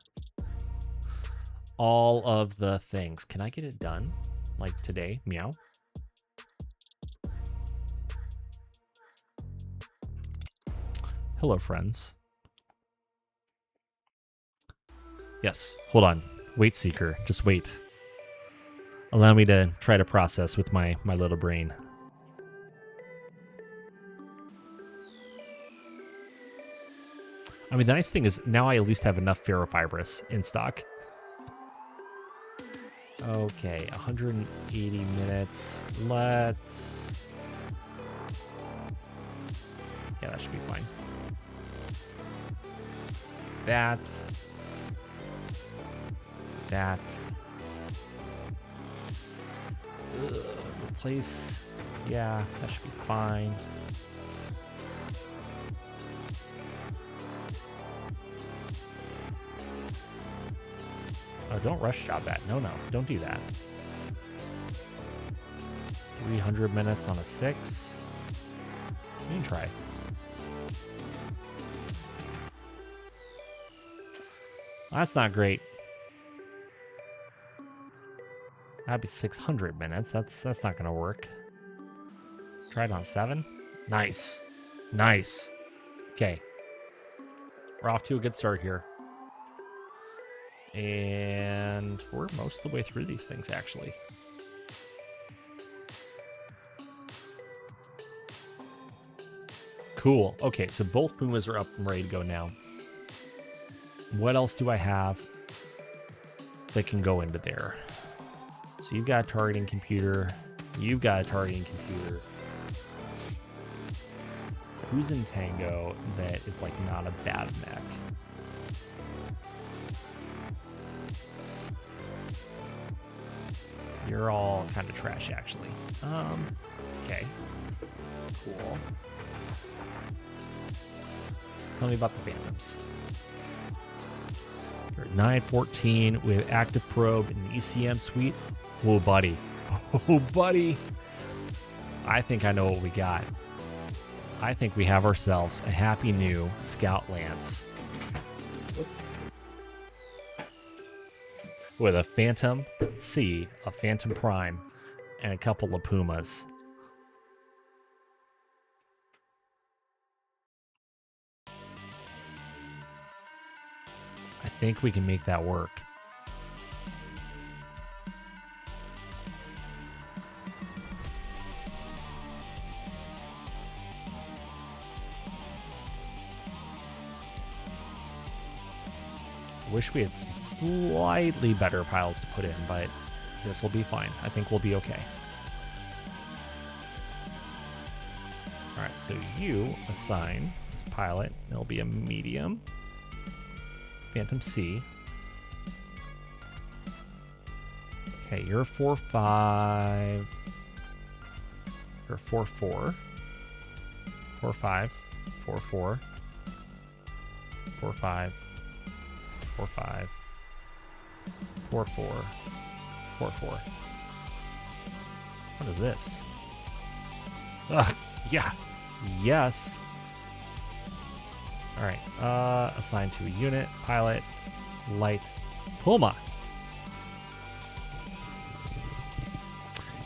All of the things. Can I get it done? Like today? Meow. Hello, friends. Yes, hold on. Wait, Seeker. Just wait. Allow me to try to process with my little brain. I mean, the nice thing is now I at least have enough ferrofibrous in stock. Okay, 180 minutes. Let's... Yeah, that should be fine. That. Replace. Yeah, that should be fine. Oh, don't rush job that. No, don't do that. 300 minutes on a 6. You can try. That's not great. That'd be 600 minutes. That's not gonna work. Try it on 7. Nice. Nice. Okay. We're off to a good start here. And we're most of the way through these things, actually. Cool. Okay, so both Pumas are up and ready to go now. What else do I have that can go into there? So you've got a targeting computer. You've got a targeting computer. Who's in Tango that is like not a bad mech? You're all kind of trash, actually. Okay. Cool. Tell me about the Phantoms. You're at 914 with active probe in the ECM suite. Whoa, buddy. Oh, buddy. I think I know what we got. I think we have ourselves a happy new Scout Lance. Oops. With a Phantom C, a Phantom Prime, and a couple of Pumas. I think we can make that work. Wish we had some slightly better piles to put in, but this will be fine. I think we'll be okay. All right, so you assign this pilot. It'll be a medium. Phantom C. Okay, you're a 4-5. You're a 4-4. 4-5. 4-4. 4-5. 4-5. 4-4. 4-4. What is this? Ugh, yeah. Yes. All right. Assigned to a unit, pilot, light, Puma.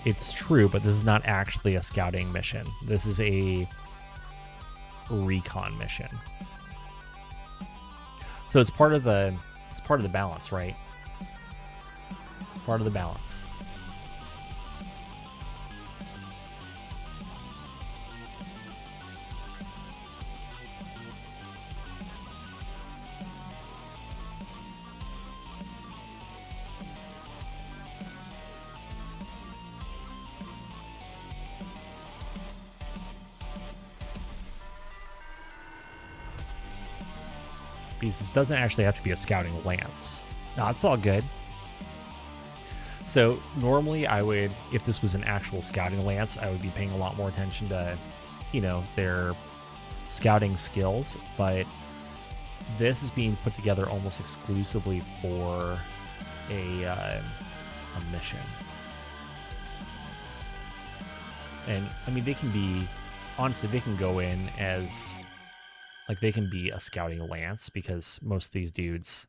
It's true, but this is not actually a scouting mission. This is a recon mission. So it's part of the balance, right? Part of the balance. Because this doesn't actually have to be a scouting lance. No, it's all good. So normally I would, if this was an actual scouting lance, I would be paying a lot more attention to, you know, their scouting skills. But this is being put together almost exclusively for a mission. And I mean, they can be, honestly, they can go in as, like, they can be a scouting lance because most of these dudes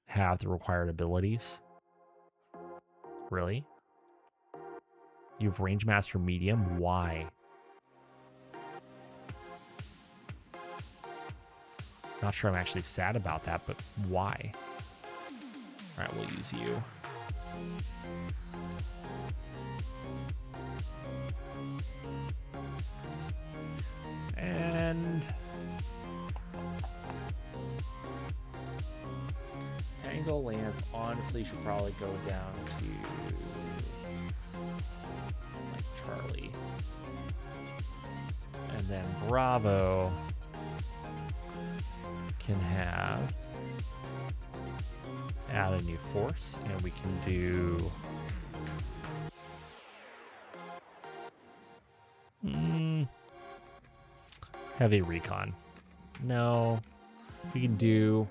have the required abilities. Really? You have Range Master Medium? Why? Not sure I'm actually sad about that, but why? All right, we'll use you. And Tango Lance honestly should probably go down to like Charlie. And then Bravo can have add a new force, and we can do heavy recon. No, we can do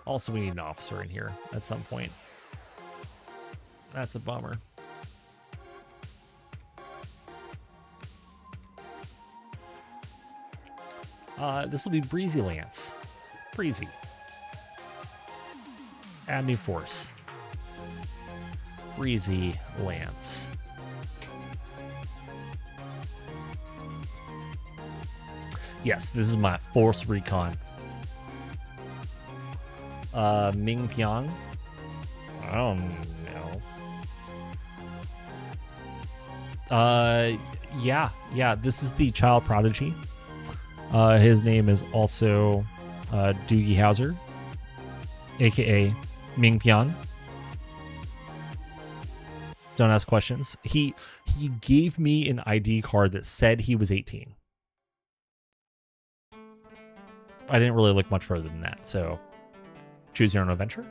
also we need an officer in here at some point. That's a bummer. This will be Breezy Lance. Breezy. Add new force. Breezy Lance. Yes, this is my force recon. Ming Pyong. I don't know. Yeah, this is the child prodigy. His name is also Doogie Howser, aka Ming Pyong. Don't ask questions. He gave me an ID card that said he was 18. I didn't really look much further than that, so choose your own adventure.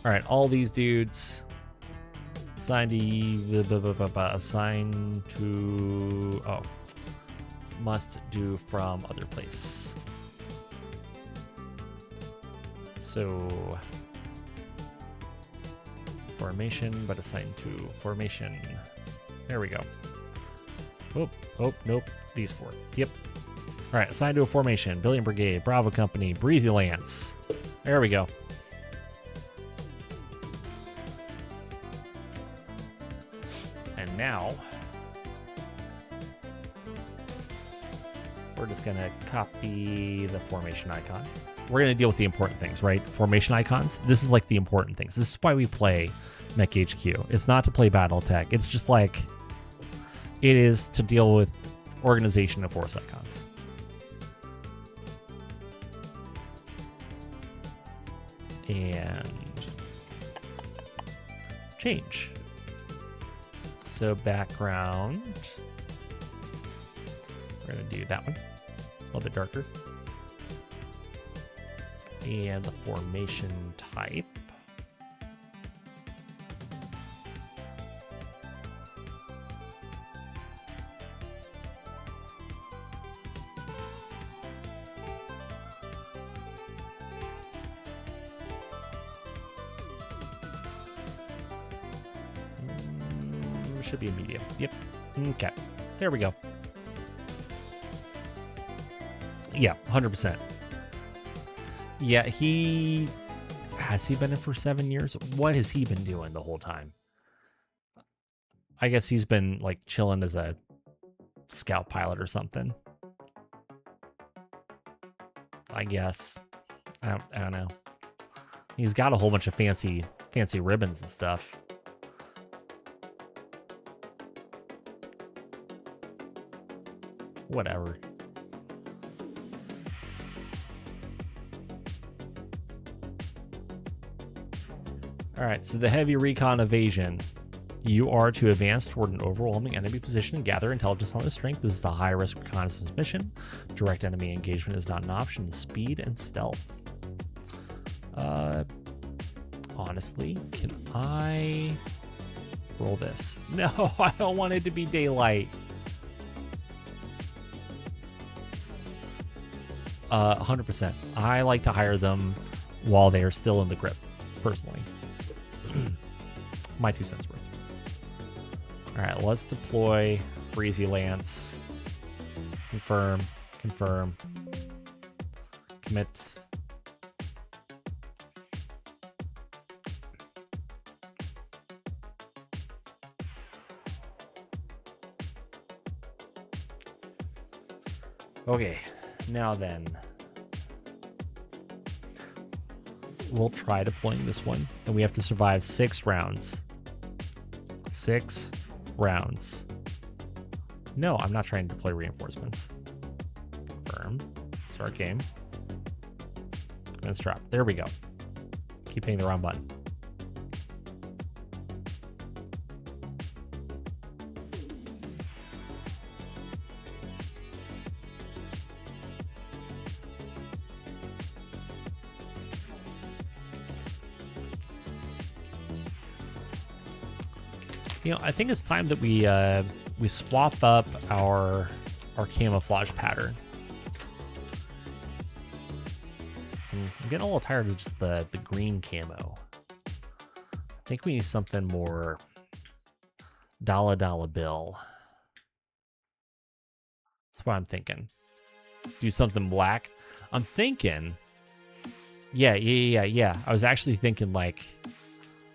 All right, all these dudes assigned to must do from other place. So formation, but assigned to formation. There we go. Oh, nope. These four. Yep. All right, assigned to a formation. Billion Brigade, Bravo Company, Breezy Lance. There we go. And now we're just gonna copy the formation icon. We're gonna deal with the important things, right? Formation icons. This is like the important things. This is why we play MekHQ. It's not to play Battletech. It's just like it is to deal with organization of force icons. And change. So background, we're going to do that one, a little bit darker. And the formation type. Should be a medium. Yep. Okay. There we go. Yeah, 100%. Yeah, has he been in for 7 years? What has he been doing the whole time? I guess he's been like chilling as a scout pilot or something. I guess. I don't know. He's got a whole bunch of fancy ribbons and stuff. Whatever. All right, so the heavy recon evasion. You are to advance toward an overwhelming enemy position and gather intelligence on the strength. This is a high-risk reconnaissance mission. Direct enemy engagement is not an option. Speed and stealth. Honestly, can I roll this? No, I don't want it to be daylight. 100%. I like to hire them while they are still in the grip, personally. My 2 cents worth. All right, let's deploy Breezy Lance. Confirm. Commit. Okay, now then. We'll try deploying this one, and we have to survive 6 rounds. 6 rounds. No, I'm not trying to deploy reinforcements. Confirm. Start game. Commence drop. There we go. Keep hitting the wrong button. You know, I think it's time that we swap up our camouflage pattern. So I'm getting a little tired of just the green camo. I think we need something more dollar bill. That's what I'm thinking. Do something black. I'm thinking, yeah. I was actually thinking like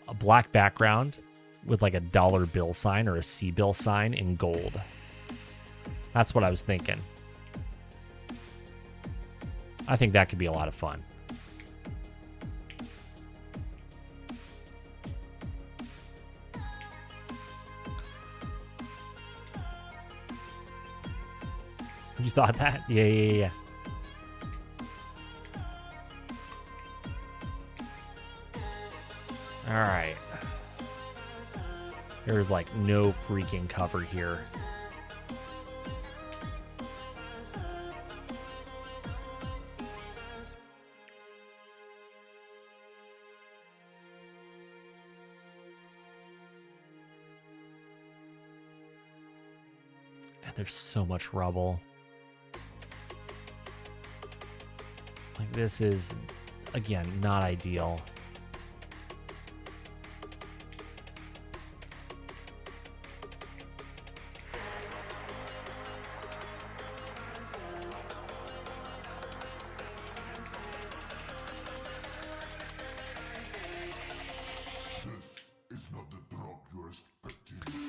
a black background with like a dollar bill sign or a C bill sign in gold. That's what I was thinking. I think that could be a lot of fun. You thought that? Yeah. All right. There's like no freaking cover here. And there's so much rubble. Like, this is, again, not ideal.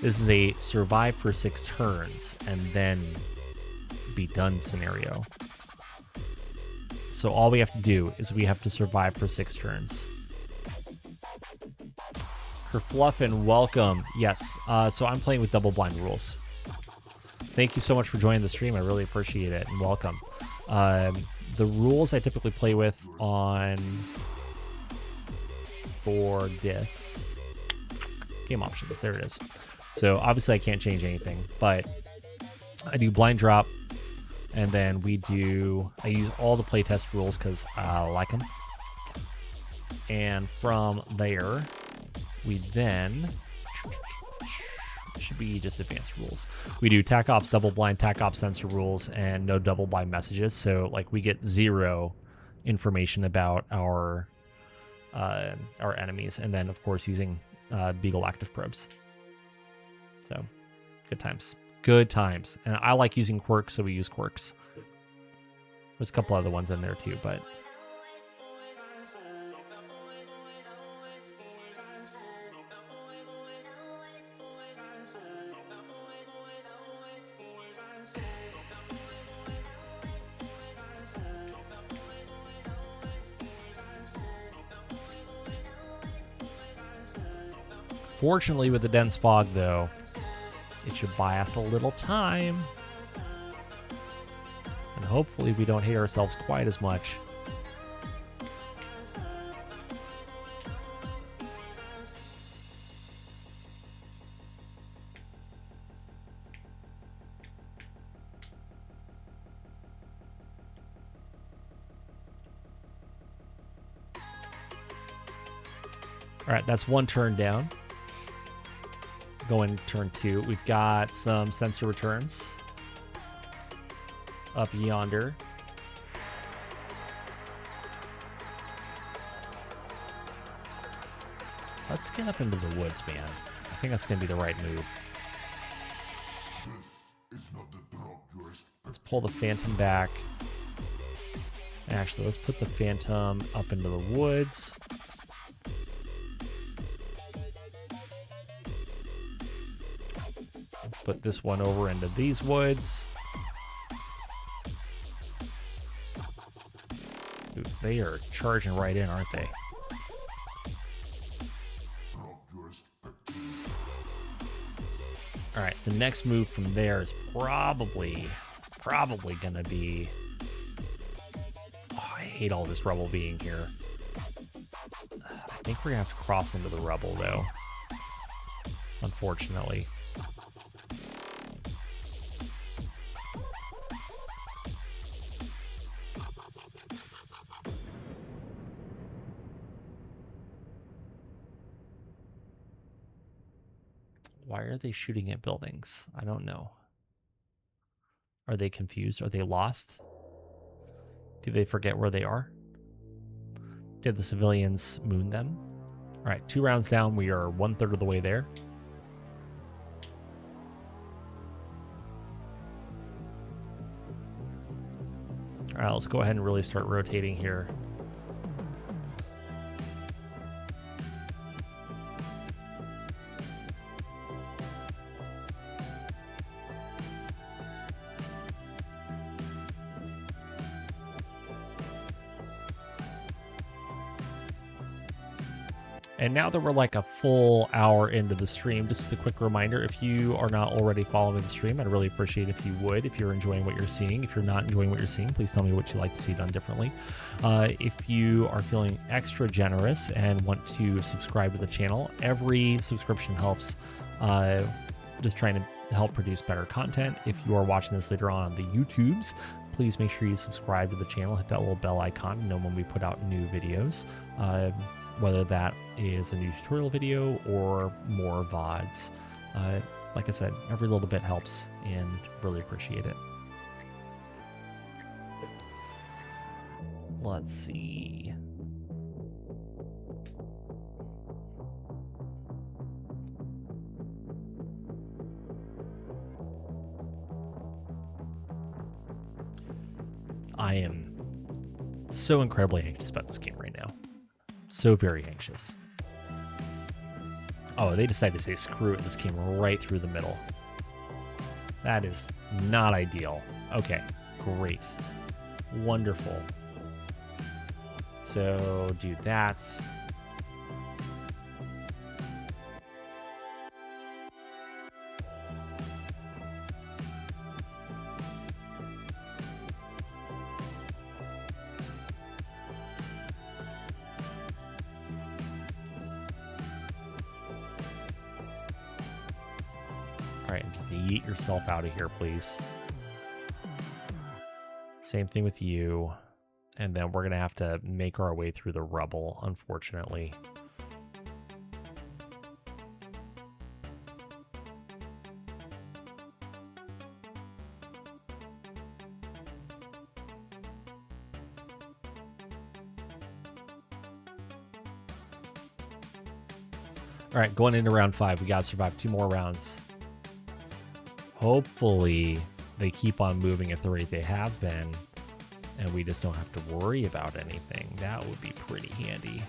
This is a survive for 6 turns and then be done scenario. So all we have to do is we have to survive for 6 turns. For Fluffin, welcome. Yes, so I'm playing with double blind rules. Thank you so much for joining the stream. I really appreciate it, and welcome. The rules I typically play with for this game options. There it is. So obviously I can't change anything, but I do blind drop, and then I use all the playtest rules because I like them. And from there, we then, should be just advanced rules. We do TAC Ops, double blind, TAC Ops sensor rules, and no double blind messages. So like we get 0 information about our enemies, and then of course using Beagle active probes. So, good times. Good times. And I like using quirks, so we use quirks. There's a couple other ones in there too, but... Fortunately, with the dense fog, though, it should buy us a little time. And hopefully we don't hate ourselves quite as much. All right, that's 1 turn down. Going turn 2. We've got some sensor returns up yonder. Let's get up into the woods, man. I think that's going to be the right move. Let's pull the Phantom back. Actually, let's put the Phantom up into the woods. Let's put this one over into these woods. they are charging right in, aren't they? All right, the next move from there is probably gonna be... Oh, I hate all this rubble being here. I think we're gonna have to cross into the rubble, though. Unfortunately. Why are they shooting at buildings? I don't know. Are they confused? Are they lost? Do they forget where they are? Did the civilians moon them? All right, 2 rounds down. We are 1/3 of the way there. All right, let's go ahead and really start rotating here. And now that we're like a full hour into the stream, just a quick reminder, if you are not already following the stream, I'd really appreciate if you would, if you're enjoying what you're seeing. If you're not enjoying what you're seeing, please tell me what you'd like to see done differently. If you are feeling extra generous and want to subscribe to the channel, every subscription helps, just trying to help produce better content. If you are watching this later on the YouTubes, please make sure you subscribe to the channel, hit that little bell icon to know when we put out new videos. Whether that is a new tutorial video or more VODs. Like I said, every little bit helps and really appreciate it. Let's see. I am so incredibly anxious about this game right now. So very anxious. Oh, they decided to say screw it. This came right through the middle. That is not ideal. Okay, great. Wonderful. So do that. All right, just yeet yourself out of here, please. Same thing with you. And then we're going to have to make our way through the rubble, unfortunately. All right, going into round 5, we got to survive 2 more rounds. Hopefully, they keep on moving at the rate they have been, and we just don't have to worry about anything. That would be pretty handy.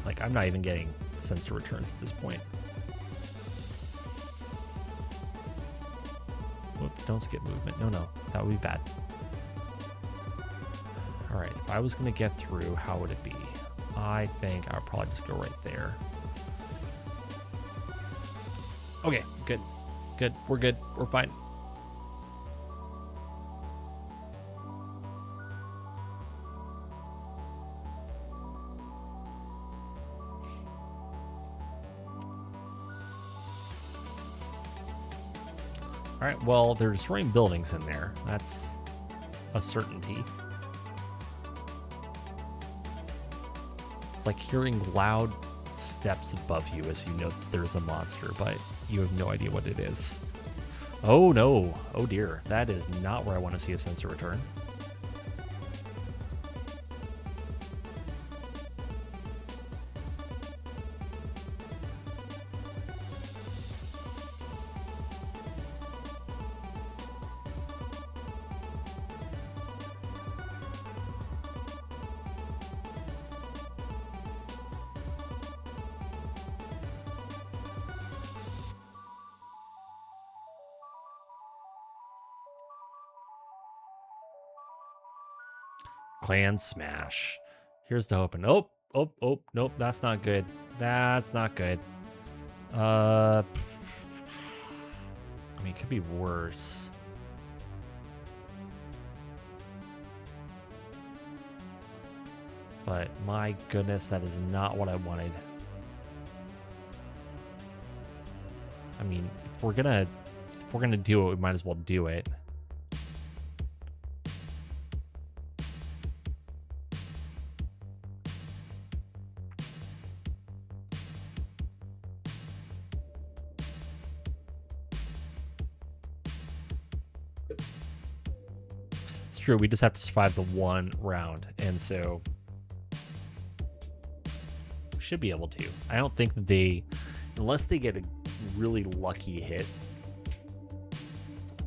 Like, I'm not even getting sensor returns at this point. Whoop, don't skip movement. No, that would be bad. All right, if I was going to get through, how would it be? I think I would probably just go right there. Okay, good. Good. We're good. We're fine. All right, well, they're destroying buildings in there. That's a certainty. It's like hearing loud steps above you as you know that there's a monster, but you have no idea what it is. Oh no, oh dear, that is not where I want to see a sensor return. Clan smash. Here's the open. Oh, oh, oh, nope, that's not good. That's not good. I mean, it could be worse. But my goodness, that is not what I wanted. I mean, if we're gonna do it, we might as well do it. It's true, we just have to survive the one round, and so we should be able to. I don't think that they, unless they get a really lucky hit,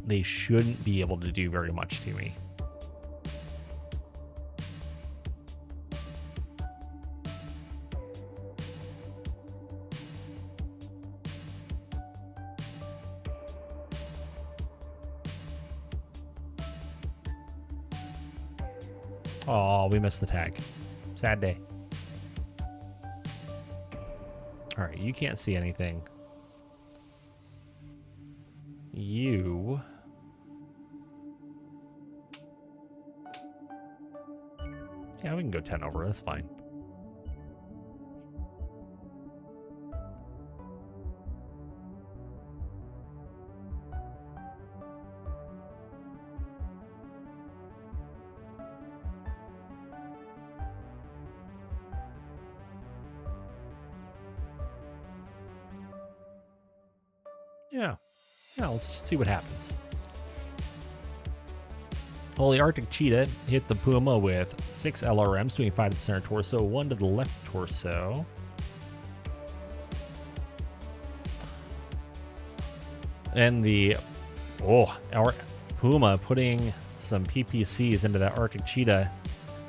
they shouldn't be able to do very much to me. Oh, we missed the tag. Sad day. All right, you can't see anything. You... Yeah, we can go 10 over. That's fine. Yeah. Yeah, let's see what happens. Well, the Arctic Cheetah hit the Puma with 6 LRMs, doing 5 to the center torso, 1 to the left torso. And our Puma putting some PPCs into that Arctic Cheetah.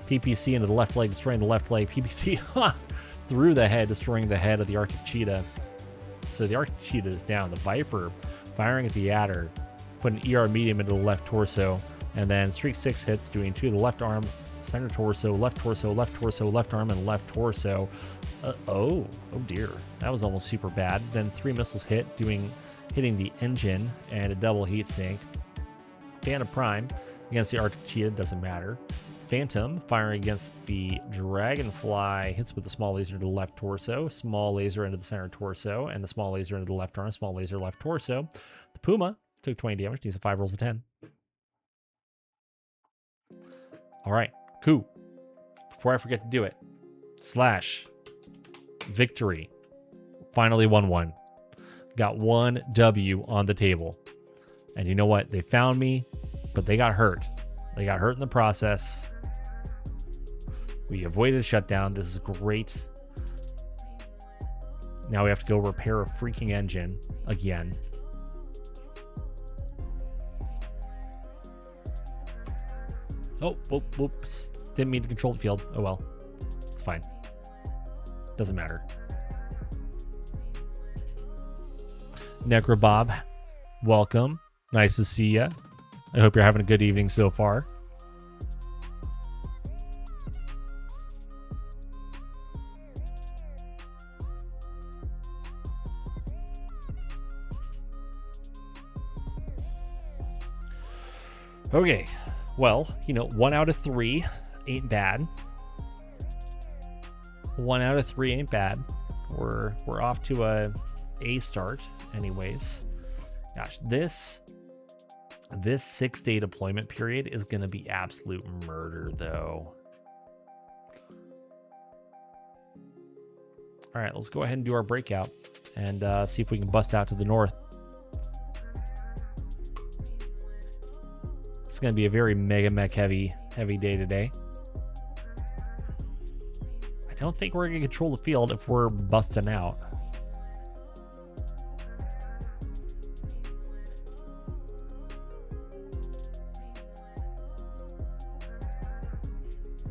PPC into the left leg, destroying the left leg. PPC through the head, destroying the head of the Arctic Cheetah. So the Arctic Cheetah is down. The Viper firing at the Adder, putting ER medium into the left torso, and then Streak 6 hits, doing 2 to the left arm, center torso, left torso, left torso, left arm, and left torso. Oh dear. That was almost super bad. Then 3 missiles hit, hitting the engine and a double heat sink. Phantom Prime against the Arctic Cheetah, doesn't matter. Phantom firing against the Dragonfly, hits with the small laser to the left torso, small laser into the center torso, and the small laser into the left arm, small laser left torso. The Puma took 20 damage, needs 5 rolls of 10. All right, cool. Before I forget to do it, / victory. Finally won one. Got 1 W on the table. And you know what? They found me, but they got hurt. They got hurt in the process. We avoided a shutdown. This is great. Now we have to go repair a freaking engine again. Oh, whoops. Didn't mean to control the field. Oh well. It's fine. Doesn't matter. Necrobob, welcome. Nice to see ya. I hope you're having a good evening so far. Okay, well, 1 out of 3 ain't bad. 1 out of 3 ain't bad. We're off to a start, anyways. Gosh, this 6-day deployment period is going to be absolute murder, though. All right, let's go ahead and do our breakout and see if we can bust out to the north. It's going to be a very MegaMek heavy day today. I don't think we're going to control the field if we're busting out.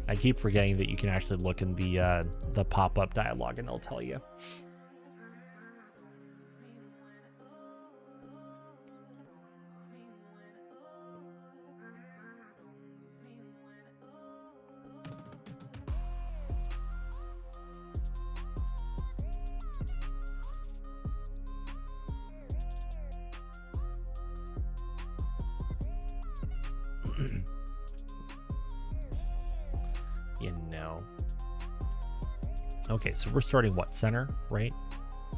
I keep forgetting that you can actually look in the pop-up dialog and it'll tell you. now. Okay, so we're starting what, center, right?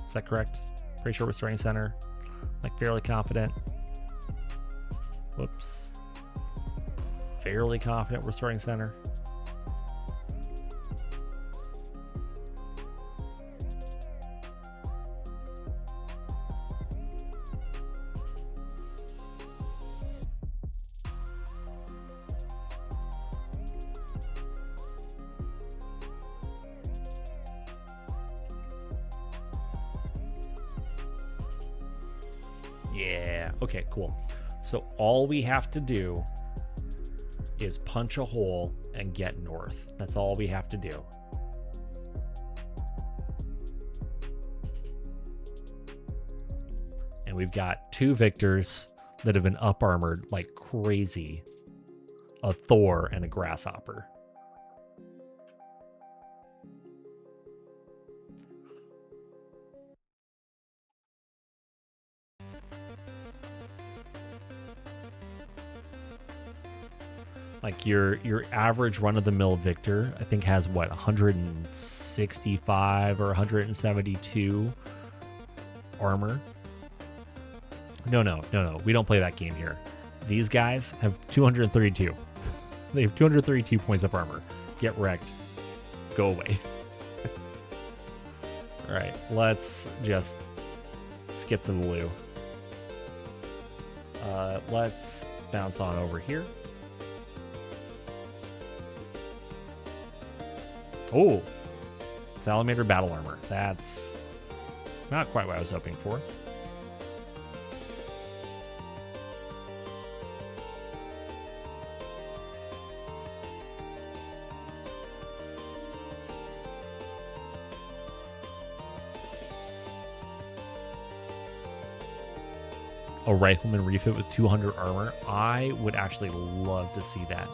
Is that correct? Pretty sure we're starting center. Like fairly confident. Whoops. Fairly confident we're starting center. Yeah, okay, cool. So all we have to do is punch a hole and get north. That's all we have to do. And we've got 2 victors that have been up armored like crazy. A Thor and a Grasshopper. Like your average run-of-the-mill victor, I think, has what, 165 or 172 armor. No. We don't play that game here. These guys have 232. They have 232 points of armor. Get wrecked. Go away. All right, let's just skip to the loo. Let's bounce on over here. Oh, Salamander battle armor. That's not quite what I was hoping for. A rifleman refit with 200 armor. I would actually love to see that.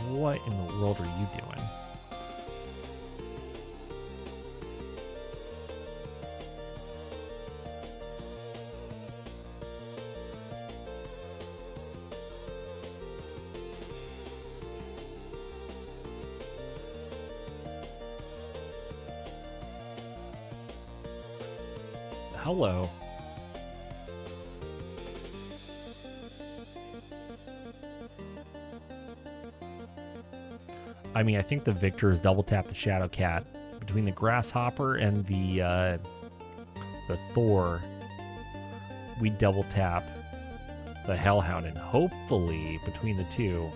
What in the world are you doing? Hello. I mean, I think the victors double tap the Shadow Cat. Between the Grasshopper and the Thor, we double tap the Hellhound, and hopefully between the two,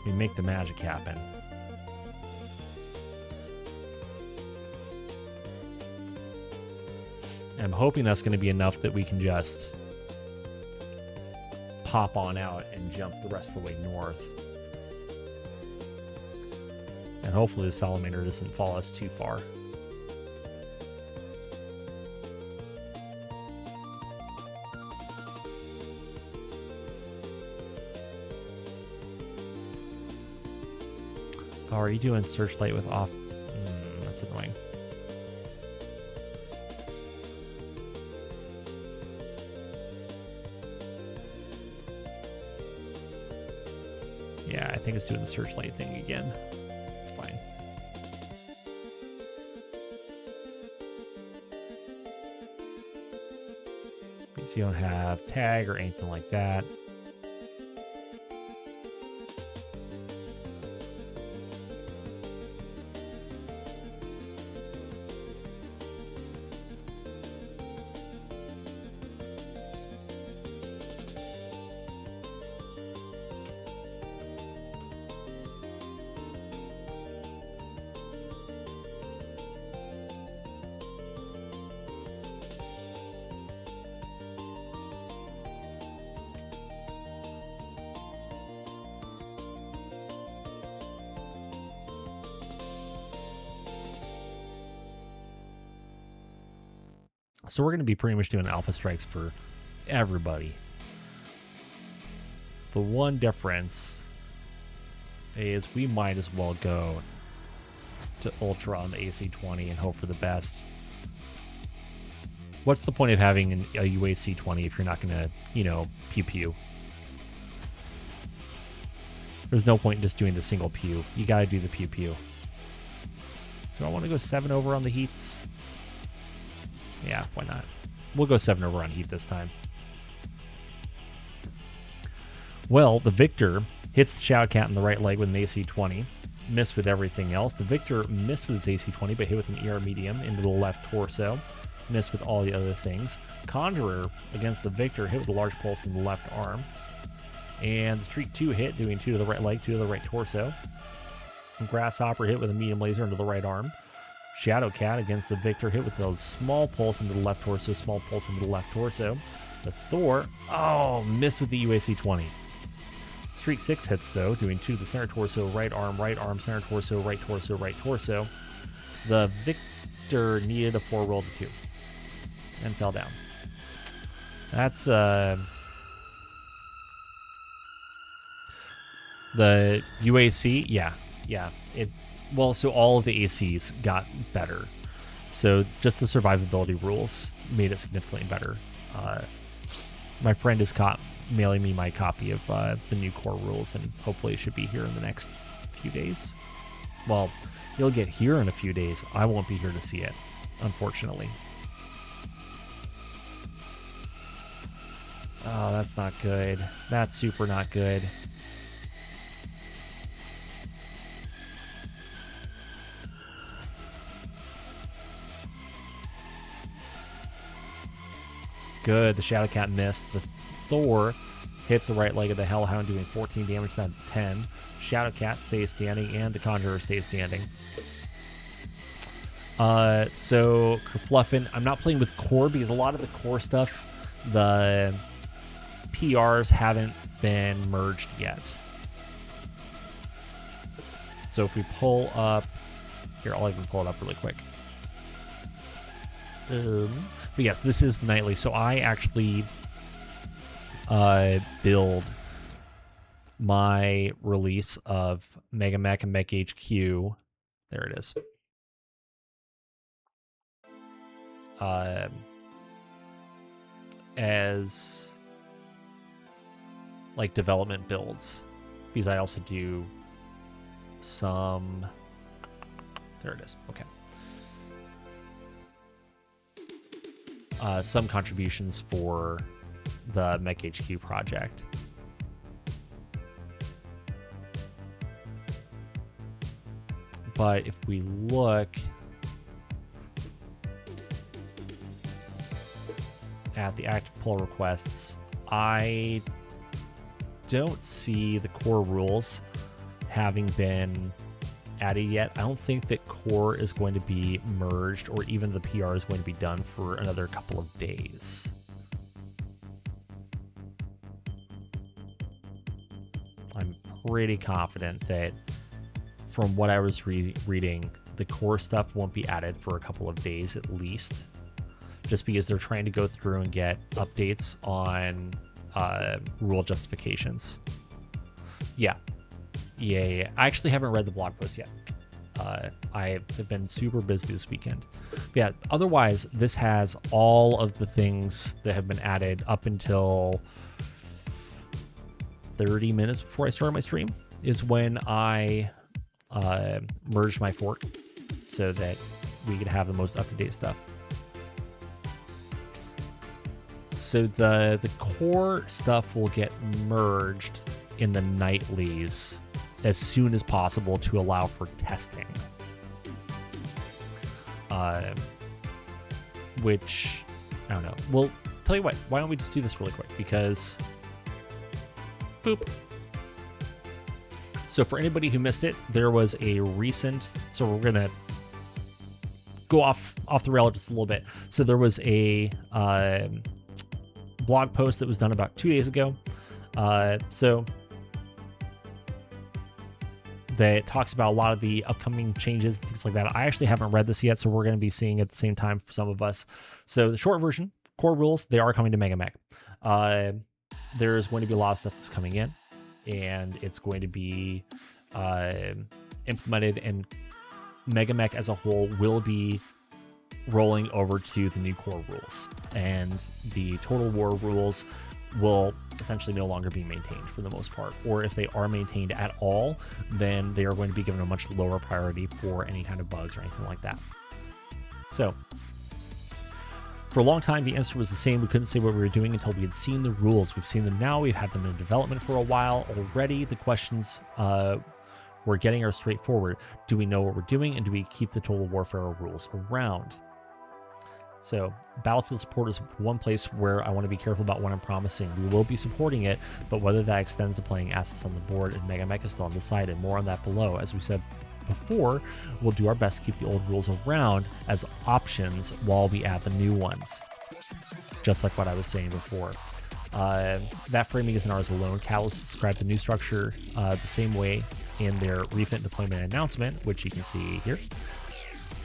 we make the magic happen. And I'm hoping that's going to be enough that we can just pop on out and jump the rest of the way north. And hopefully the Salamander doesn't follow us too far. Oh, are you doing Searchlight with off? That's annoying. Yeah, I think it's doing the Searchlight thing again. It's fine. Because you don't have tag or anything like that. So we're going to be pretty much doing alpha strikes for everybody. The one difference is we might as well go to Ultra on the AC-20 and hope for the best. What's the point of having a UAC-20 if you're not going to, you know, pew-pew? There's no point in just doing the single pew. You got to do the pew pew. Do I want to go 7 over on the heats? Yeah, why not? We'll go 7 over on heat this time. Well, the Victor hits the Shadow Cat in the right leg with an AC 20. Missed with everything else. The Victor missed with his AC 20, but hit with an ER medium into the left torso. Missed with all the other things. Conjurer against the Victor hit with a large pulse in the left arm. And the Streak 2 hit, doing 2 to the right leg, 2 to the right torso. And Grasshopper hit with a medium laser into the right arm. Shadow Cat against the Victor hit with a small pulse into the left torso, small pulse into the left torso. The Thor, missed with the UAC 20. Streak 6 hits, though, doing 2 to the center torso, right arm, center torso, right torso, right torso. The Victor needed a 4 roll to 2 and fell down. That's the UAC, yeah. Well, so all of the ACs got better. So just the survivability rules made it significantly better. My friend is mailing me my copy of the new core rules, and hopefully it should be here in the next few days. Well, you'll get here in a few days. I won't be here to see it, unfortunately. Oh, that's not good. That's super not good. Good. The Shadow Cat missed. The Thor hit the right leg of the Hellhound, doing 14 damage out of 10. Shadow Cat stays standing, and the Conjurer stays standing. So Kerfluffin, I'm not playing with core because a lot of the core stuff, the PRs haven't been merged yet. So if we pull up, here, I'll even pull it up really quick. But yes, this is Nightly. So I actually build my release of MegaMek and MekHQ. There it is. As like development builds, because I also do some. There it is. Okay. Some contributions for the MekHQ project. But if we look at the active pull requests, I don't see the core rules having been added yet. I don't think that core is going to be merged, or even the PR is going to be done for another couple of days. I'm pretty confident that from what I was reading, the core stuff won't be added for a couple of days at least, just because they're trying to go through and get updates on rule justifications. Yeah. I actually haven't read the blog post yet. I have been super busy this weekend. But yeah, otherwise, this has all of the things that have been added up until 30 minutes before I started my stream, is when I merged my fork so that we could have the most up-to-date stuff. So the core stuff will get merged in the Nightlies as soon as possible to allow for testing. Which, I don't know. Well, tell you what, why don't we just do this really quick? Because, boop. So for anybody who missed it, there was a recent, so we're going to go off the rail just a little bit. So there was a blog post that was done about 2 days ago. So that talks about a lot of the upcoming changes, things like that. I actually haven't read this yet, so we're going to be seeing it at the same time for some of us. So the short version, core rules, they are coming to MegaMek. There's going to be a lot of stuff that's coming in, and it's going to be implemented, and MegaMek as a whole will be rolling over to the new core rules. And the Total War rules will essentially no longer be maintained for the most part, or if they are maintained at all, then they are going to be given a much lower priority for any kind of bugs or anything like that. So for a long time, the answer was the same. We couldn't say what we were doing until we had seen the rules. We've seen them now. We've had them in development for a while already. The questions we're getting are straightforward. Do we know what we're doing, and do we keep the Total Warfare rules around? So Battlefield support is one place where I want to be careful about what I'm promising. We will be supporting it, but whether that extends to playing assets on the board and MegaMek is still undecided. More on that below. As we said before, we'll do our best to keep the old rules around as options while we add the new ones, just like what I was saying before. That framing isn't ours alone. Catalyst described the new structure the same way in their recent deployment announcement, which you can see here.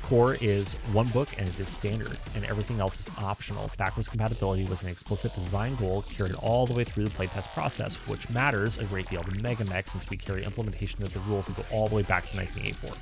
Core is one book and it is standard, and everything else is optional. Backwards compatibility was an explicit design goal carried all the way through the playtest process, which matters a great deal to MegaMek since we carry implementation of the rules and go all the way back to 1984.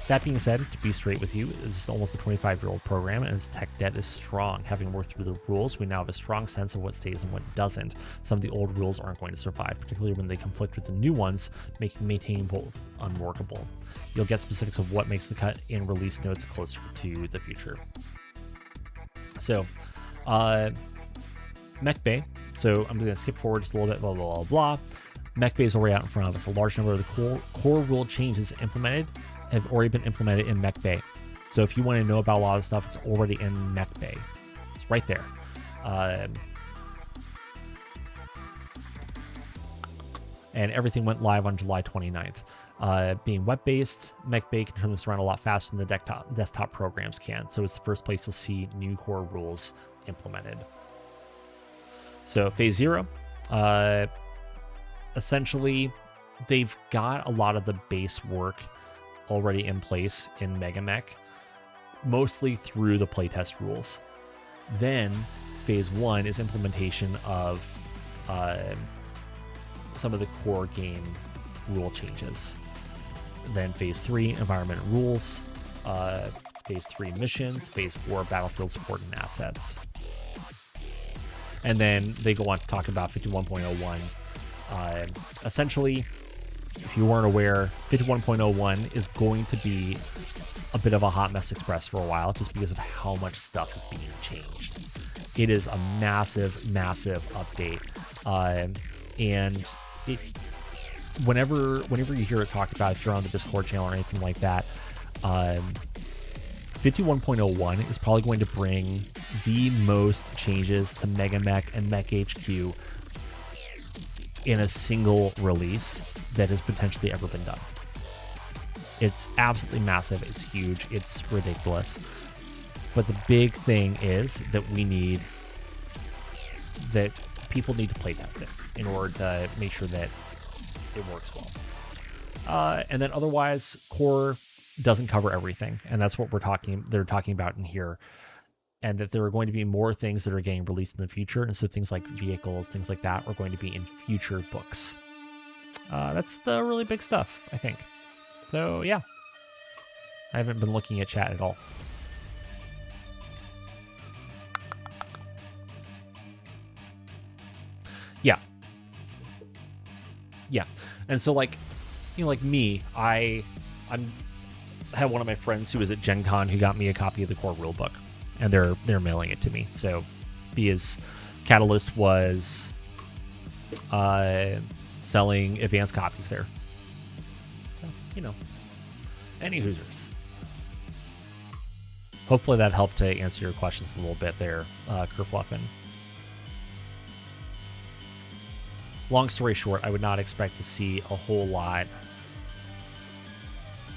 That being said, to be straight with you, this is almost a 25-year-old program, and its tech debt is strong. Having worked through the rules, we now have a strong sense of what stays and what doesn't. Some of the old rules aren't going to survive, particularly when they conflict with the new ones, making maintaining both unworkable. You'll get specifics of what makes the cut in release notes closer to the future. So, Mech Bay. So I'm going to skip forward just a little bit, blah, blah, blah, blah. Mech Bay is already out in front of us. A large number of the core rule changes implemented have already been implemented in Mech Bay. So if you want to know about a lot of stuff, it's already in Mech Bay. It's right there. And everything went live on July 29th. Being web-based, Mech Bay can turn this around a lot faster than the desktop programs can. So it's the first place you'll see new core rules implemented. So Phase 0, essentially, they've got a lot of the base work already in place in MegaMek, mostly through the playtest rules. Then Phase 1 is implementation of some of the core game rule changes. Then Phase 3, environment rules. Phase 3, missions. Phase 4, battlefield support and assets. And then they go on to talk about 51.01. Essentially, if you weren't aware, 51.01 is going to be a bit of a hot mess express for a while just because of how much stuff is being changed. It is a massive, massive update. And it, whenever you hear it talked about, if you're on the Discord channel or anything like that, 51.01 is probably going to bring the most changes to MegaMek and MekHQ in a single release that has potentially ever been done. It's absolutely massive. It's huge. It's ridiculous. But the big thing is that people need to playtest it in order to make sure that it works well. And then otherwise, core doesn't cover everything, and that's what they're talking about in here. And that there are going to be more things that are getting released in the future, and so things like vehicles, things like that, are going to be in future books. That's the really big stuff, I think. So yeah, I haven't been looking at chat at all. Yeah, and so like me, I had one of my friends who was at Gen Con who got me a copy of the core rulebook, and they're mailing it to me. So because Catalyst was selling advanced copies there. So, any Hoosers. Hopefully that helped to answer your questions a little bit there, Kerfluffin. Long story short, I would not expect to see a whole lot.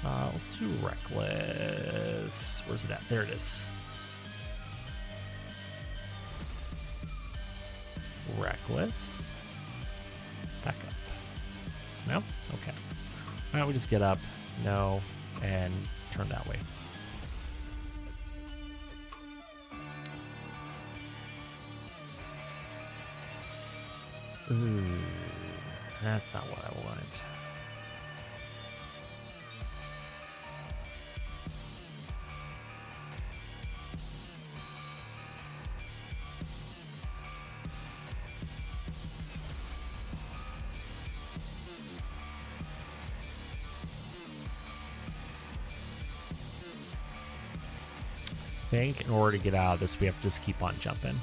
Let's do Reckless. Where's it at? There it is. Reckless. Back up. No? Okay. Why don't we just get up, no, and turn that way. Ooh, that's not what I want. think in order to get out of this, we have to just keep on jumping.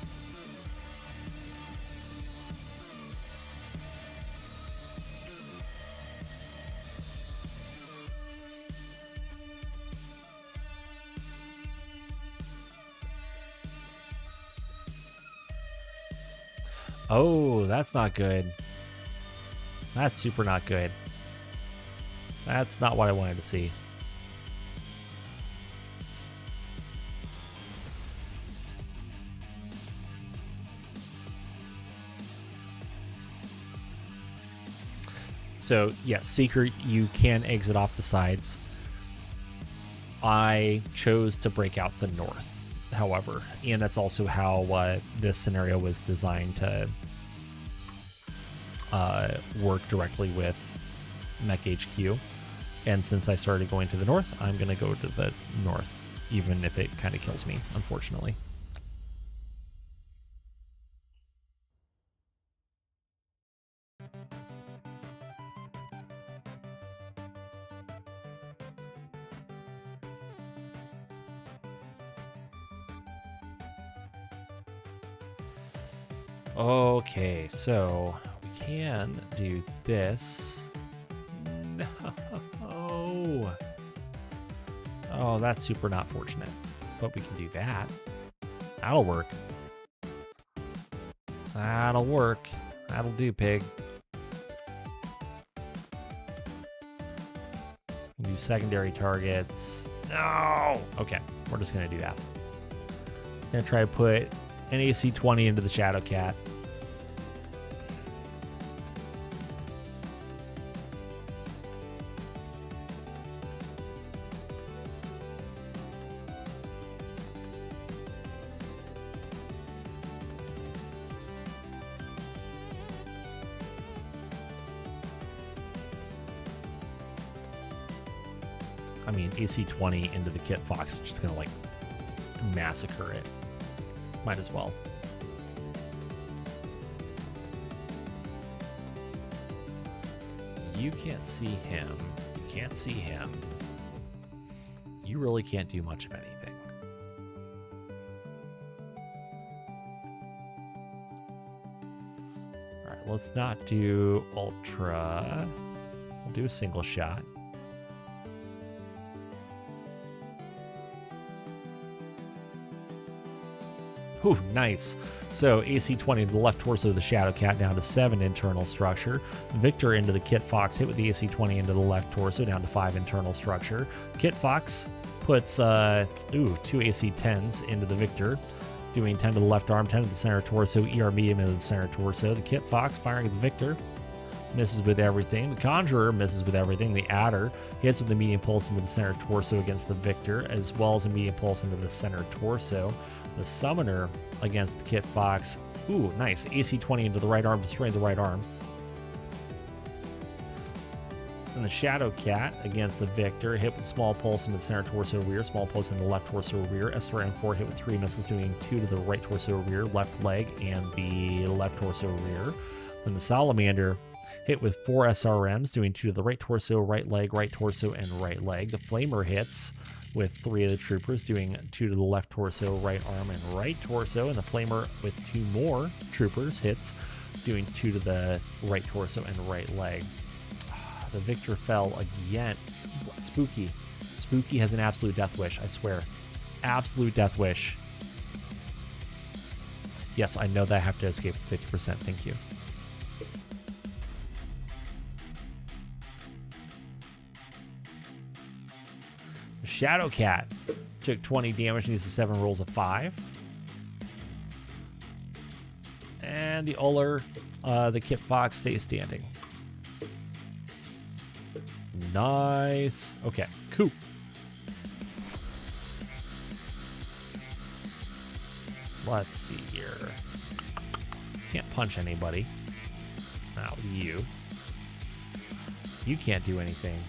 Oh, that's not good. That's super not good. That's not what I wanted to see. So, yes, Seeker, you can exit off the sides. I chose to break out the north, however, and that's also how this scenario was designed to work directly with MekHQ. And since I started going to the north, I'm going to go to the north, even if it kind of kills me, unfortunately. Okay, so we can do this. No. Oh, that's super not fortunate. But we can do that. That'll work. That'll work. That'll do, pig. We can do secondary targets. No! Okay, we're just going to do that. Gonna try to put an AC-20 into the Shadow Cat. I mean, AC-20 into the Kit Fox is just gonna like massacre it. Might as well. You can't see him. You can't see him. You really can't do much of anything. Alright, let's not do Ultra. We'll do a single shot. Ooh, nice. So AC-20 to the left torso of the Shadow Cat down to 7 internal structure. Victor into the Kit Fox, hit with the AC-20 into the left torso down to 5 internal structure. Kit Fox puts 2 AC-10s into the Victor, doing 10 to the left arm, 10 to the center torso, ER medium into the center torso. The Kit Fox firing at the Victor, misses with everything. The Conjurer misses with everything. The Adder hits with the medium pulse into the center torso against the Victor, as well as a medium pulse into the center torso. The Summoner against the Kit Fox. Ooh, nice. AC-20 into the right arm, destroying the right arm. And the Shadow Cat against the Victor, hit with small pulse into the center torso rear, small pulse into the left torso rear. SRM-4 hit with 3 missiles, doing 2 to the right torso rear, left leg, and the left torso rear. Then the Salamander hit with 4 SRMs, doing 2 to the right torso, right leg, right torso, and right leg. The Flamer hits with 3 of the troopers, doing 2 to the left torso, right arm, and right torso. And the Flamer with 2 more troopers hits, doing 2 to the right torso and right leg. The Victor fell again. Spooky. Spooky has an absolute death wish, I swear. Absolute death wish. Yes, I know that I have to escape 50%. Thank you. Shadow Cat took 20 damage, needs 7 rolls of 5. And the Uller, the Kit Fox, stays standing. Nice. Okay, cool. Let's see here. Can't punch anybody. Now, you. You can't do anything.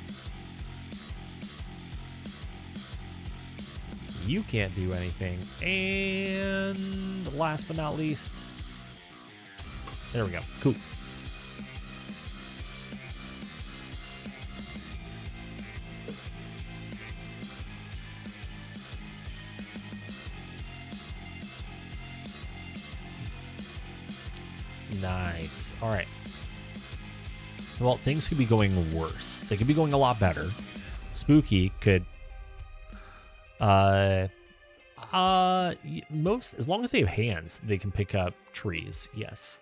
You can't do anything. And last but not least, there we go. Cool. Nice. All right. Well, things could be going worse. They could be going a lot better. Spooky could... most... As long as they have hands, they can pick up trees. Yes.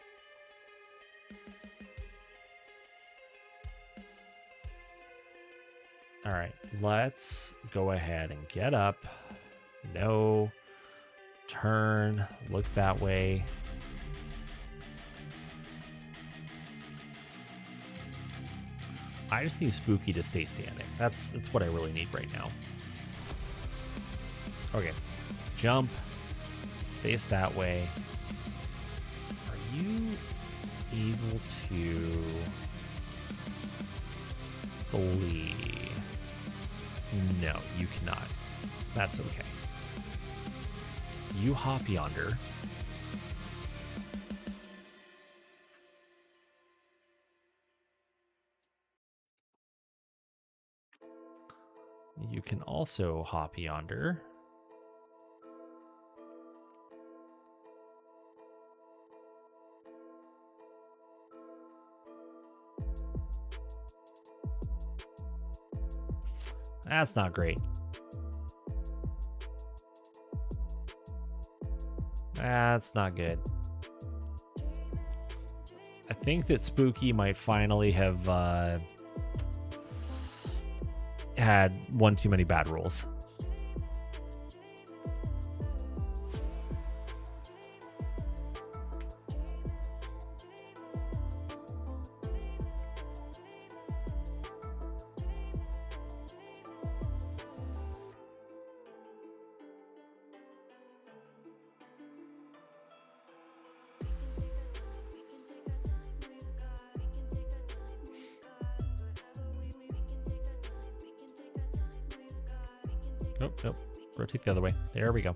All right. Let's go ahead and get up. No. Turn. Look that way. I just need Spooky to stay standing. That's what I really need right now. Okay. Jump. Face that way. Are you able to flee? No, you cannot. That's okay. You hop yonder. You can also hop yonder. That's not great. That's not good. I think that Spooky might finally have had one too many bad rolls. Nope, nope. Rotate the other way. There we go.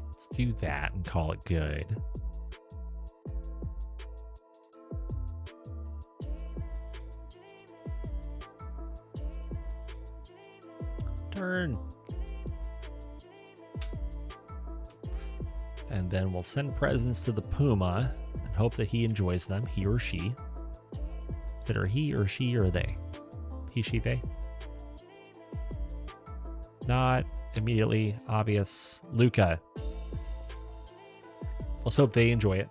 Let's do that and call it good. Turn. And then we'll send presents to the Puma and hope that he enjoys them, he or she. That are he or she or they? He, she, they? Not immediately obvious. Luca. Let's hope they enjoy it.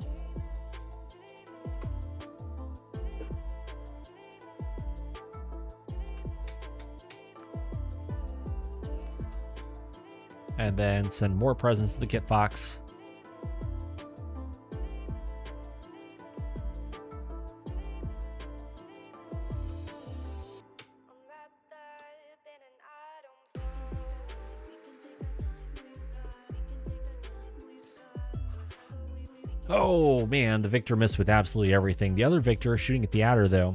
And then send more presents to the Kit Fox. Oh man, the Victor missed with absolutely everything. The other Victor, shooting at the Adder though,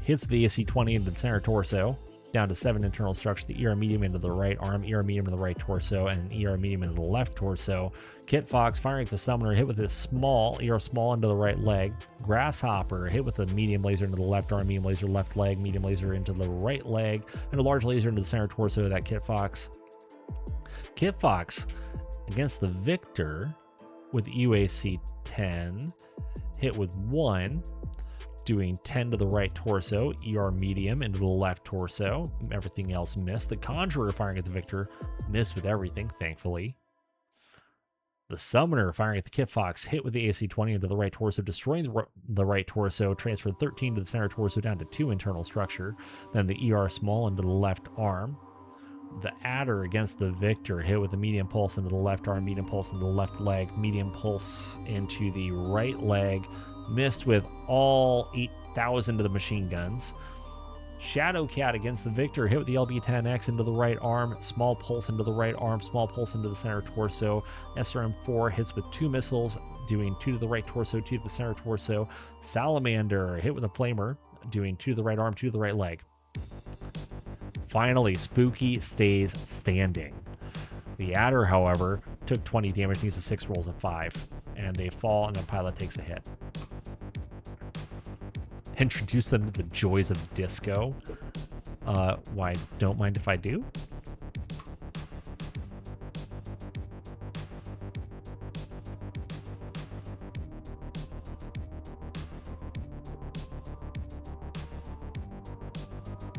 hits the AC-20 into the center torso. Down to 7 internal structure, the ER medium into the right arm, ER medium into the right torso, and an ER medium into the left torso. Kit Fox firing at the summoner, hit with a small, ER small into the right leg. Grasshopper hit with a medium laser into the left arm, medium laser left leg, medium laser into the right leg, and a large laser into the center torso of that Kit Fox. Kit Fox against the Victor with UAC 10, hit with 1. Doing 10 to the right torso, ER medium into the left torso. Everything else missed. The Conjurer firing at the Victor missed with everything, thankfully. The Summoner firing at the Kit Fox hit with the AC-20 into the right torso, destroying the right torso, transferred 13 to the center torso down to 2 internal structure. Then the ER small into the left arm. The Adder against the Victor hit with the medium pulse into the left arm, medium pulse into the left leg, medium pulse into the right leg. Missed with all 8,000 of the machine guns. Shadowcat against the Victor hit with the LB-10X into the right arm, small pulse into the right arm, small pulse into the center torso. SRM-4 hits with 2 missiles, doing 2 to the right torso, 2 to the center torso. Salamander hit with a flamer, doing 2 to the right arm, 2 to the right leg. Finally, Spooky stays standing. The adder, however, took 20 damage, needs a 6, rolls a 5. And they fall, and the pilot takes a hit. Introduce them to the joys of disco. Why, don't mind if I do?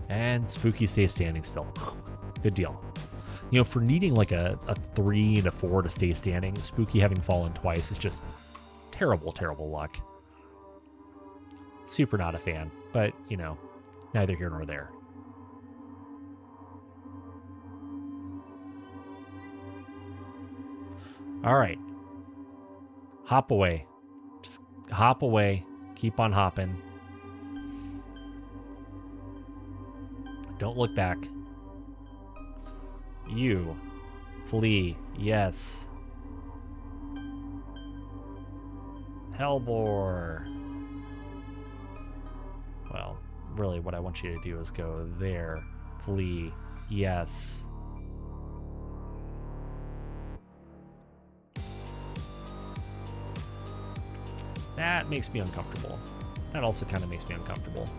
And Spooky stays standing still. Good deal. You know, for needing like a 3 and a 4 to stay standing, Spooky having fallen twice is just terrible, terrible luck. Super not a fan, but, you know, neither here nor there. All right. Hop away. Just hop away. Keep on hopping. Don't look back. You. Flee. Yes. Hellbore. Well, really what I want you to do is go there. Flee. Yes. That makes me uncomfortable. That also kind of makes me uncomfortable.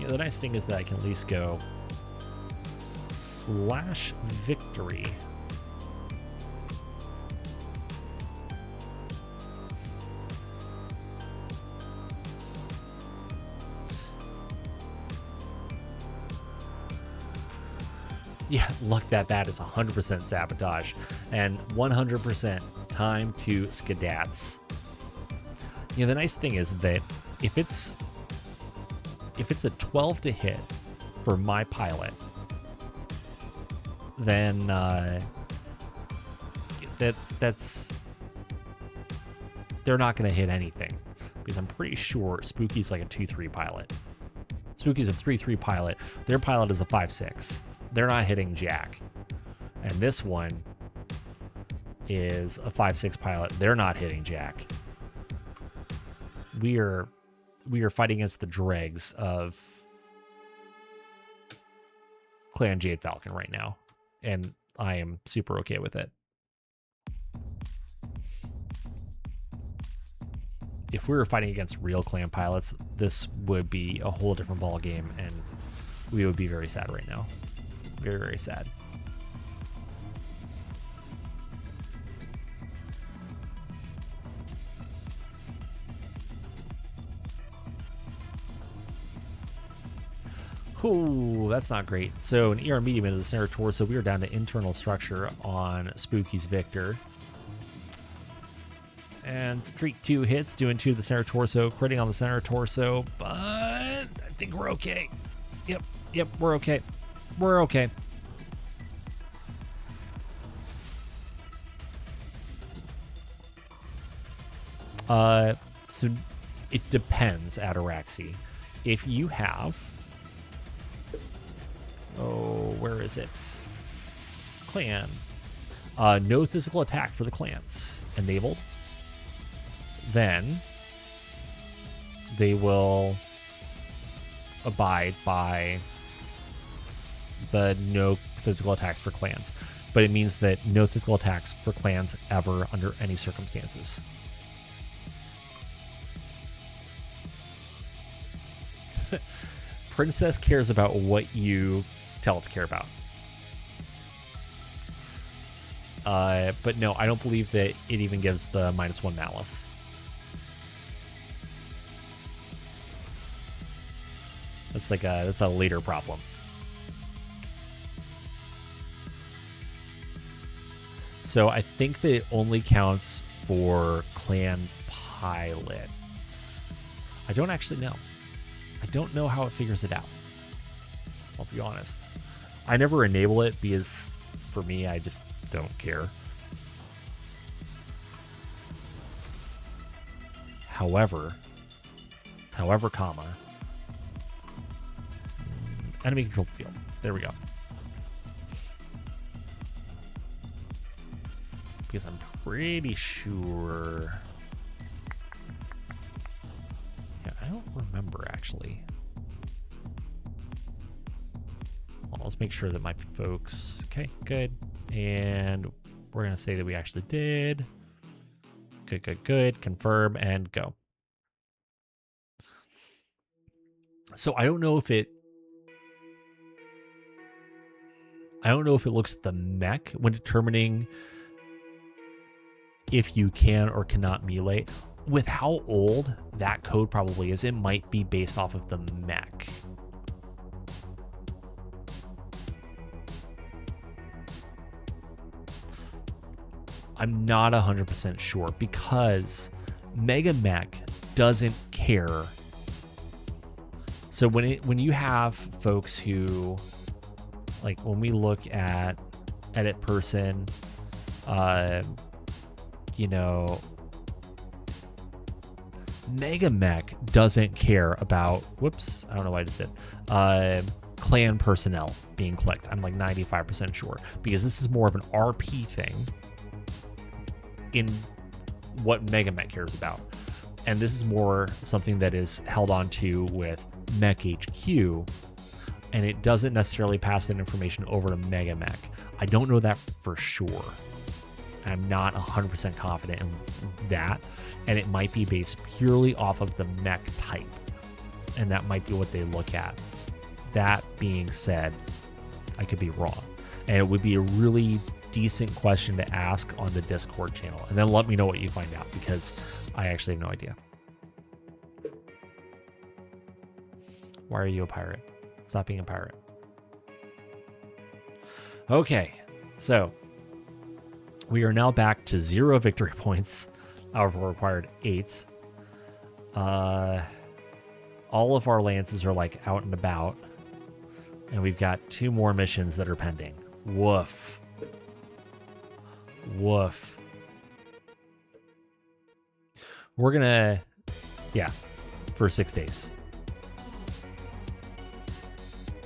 The nice thing is that I can at least go /victory. Yeah, luck that bad is 100% sabotage and 100% time to skedats. You know, the nice thing is that if it's a 12 to hit for my pilot, then that's they're not going to hit anything, because I'm pretty sure Spooky's like a 2-3 pilot. Spooky's a 3-3 pilot. Their pilot is a 5-6. They're not hitting jack. And this one is a 5-6 pilot. They're not hitting jack. We are fighting against the dregs of Clan Jade Falcon right now, and I am super okay with it. If we were fighting against real clan pilots, this would be a whole different ball game, and we would be very sad right now. Very, very sad. Ooh, that's not great. So an ER medium into the center torso. We are down to internal structure on Spooky's Victor. And streak 2 hits, doing 2 to the center torso, critting on the center torso, but I think we're okay. Yep, we're okay. We're okay. So it depends, Ataraxi. If you have... Oh, where is it? Clan. No physical attack for the clans enabled. Then they will abide by the no physical attacks for clans. But it means that no physical attacks for clans ever under any circumstances. Princess cares about what you tell it to care about. But no, I don't believe that it even gives the -1 malice. That's a later problem. So I think that it only counts for clan pilots. I don't actually know. I don't know how it figures it out. I'll be honest. I never enable it because, for me, I just don't care. However, comma, enemy controlled field. There we go. because I'm pretty sure. Yeah, I don't remember actually. Well, let's make sure that my folks. Okay, good. And we're going to say that we actually did. Good, good, good. Confirm and go. So I don't know if it looks at the mech when determining if you can or cannot melee. With how old that code probably is, it might be based off of the mech. I'm not 100% sure because MegaMek doesn't care. So when you have folks who, like when we look at edit person, you know, MegaMek doesn't care about, whoops, I don't know why I just said, clan personnel being clicked. I'm like 95% sure because this is more of an RP thing in what MegaMek cares about. And this is more something that is held on to with MekHQ, and it doesn't necessarily pass that information over to MegaMek. I don't know that for sure. I'm not 100% confident in that, and it might be based purely off of the mech type, and that might be what they look at. That being said, I could be wrong, and it would be a really decent question to ask on the Discord channel, and then let me know what you find out, because I actually have no idea. Why are you a pirate? Stop being a pirate. Okay, so we are now back to 0 victory points out of a required 8. All of our lances are like out and about, and we've got 2 more missions that are pending. Woof. Woof. We're gonna, yeah, for 6 days.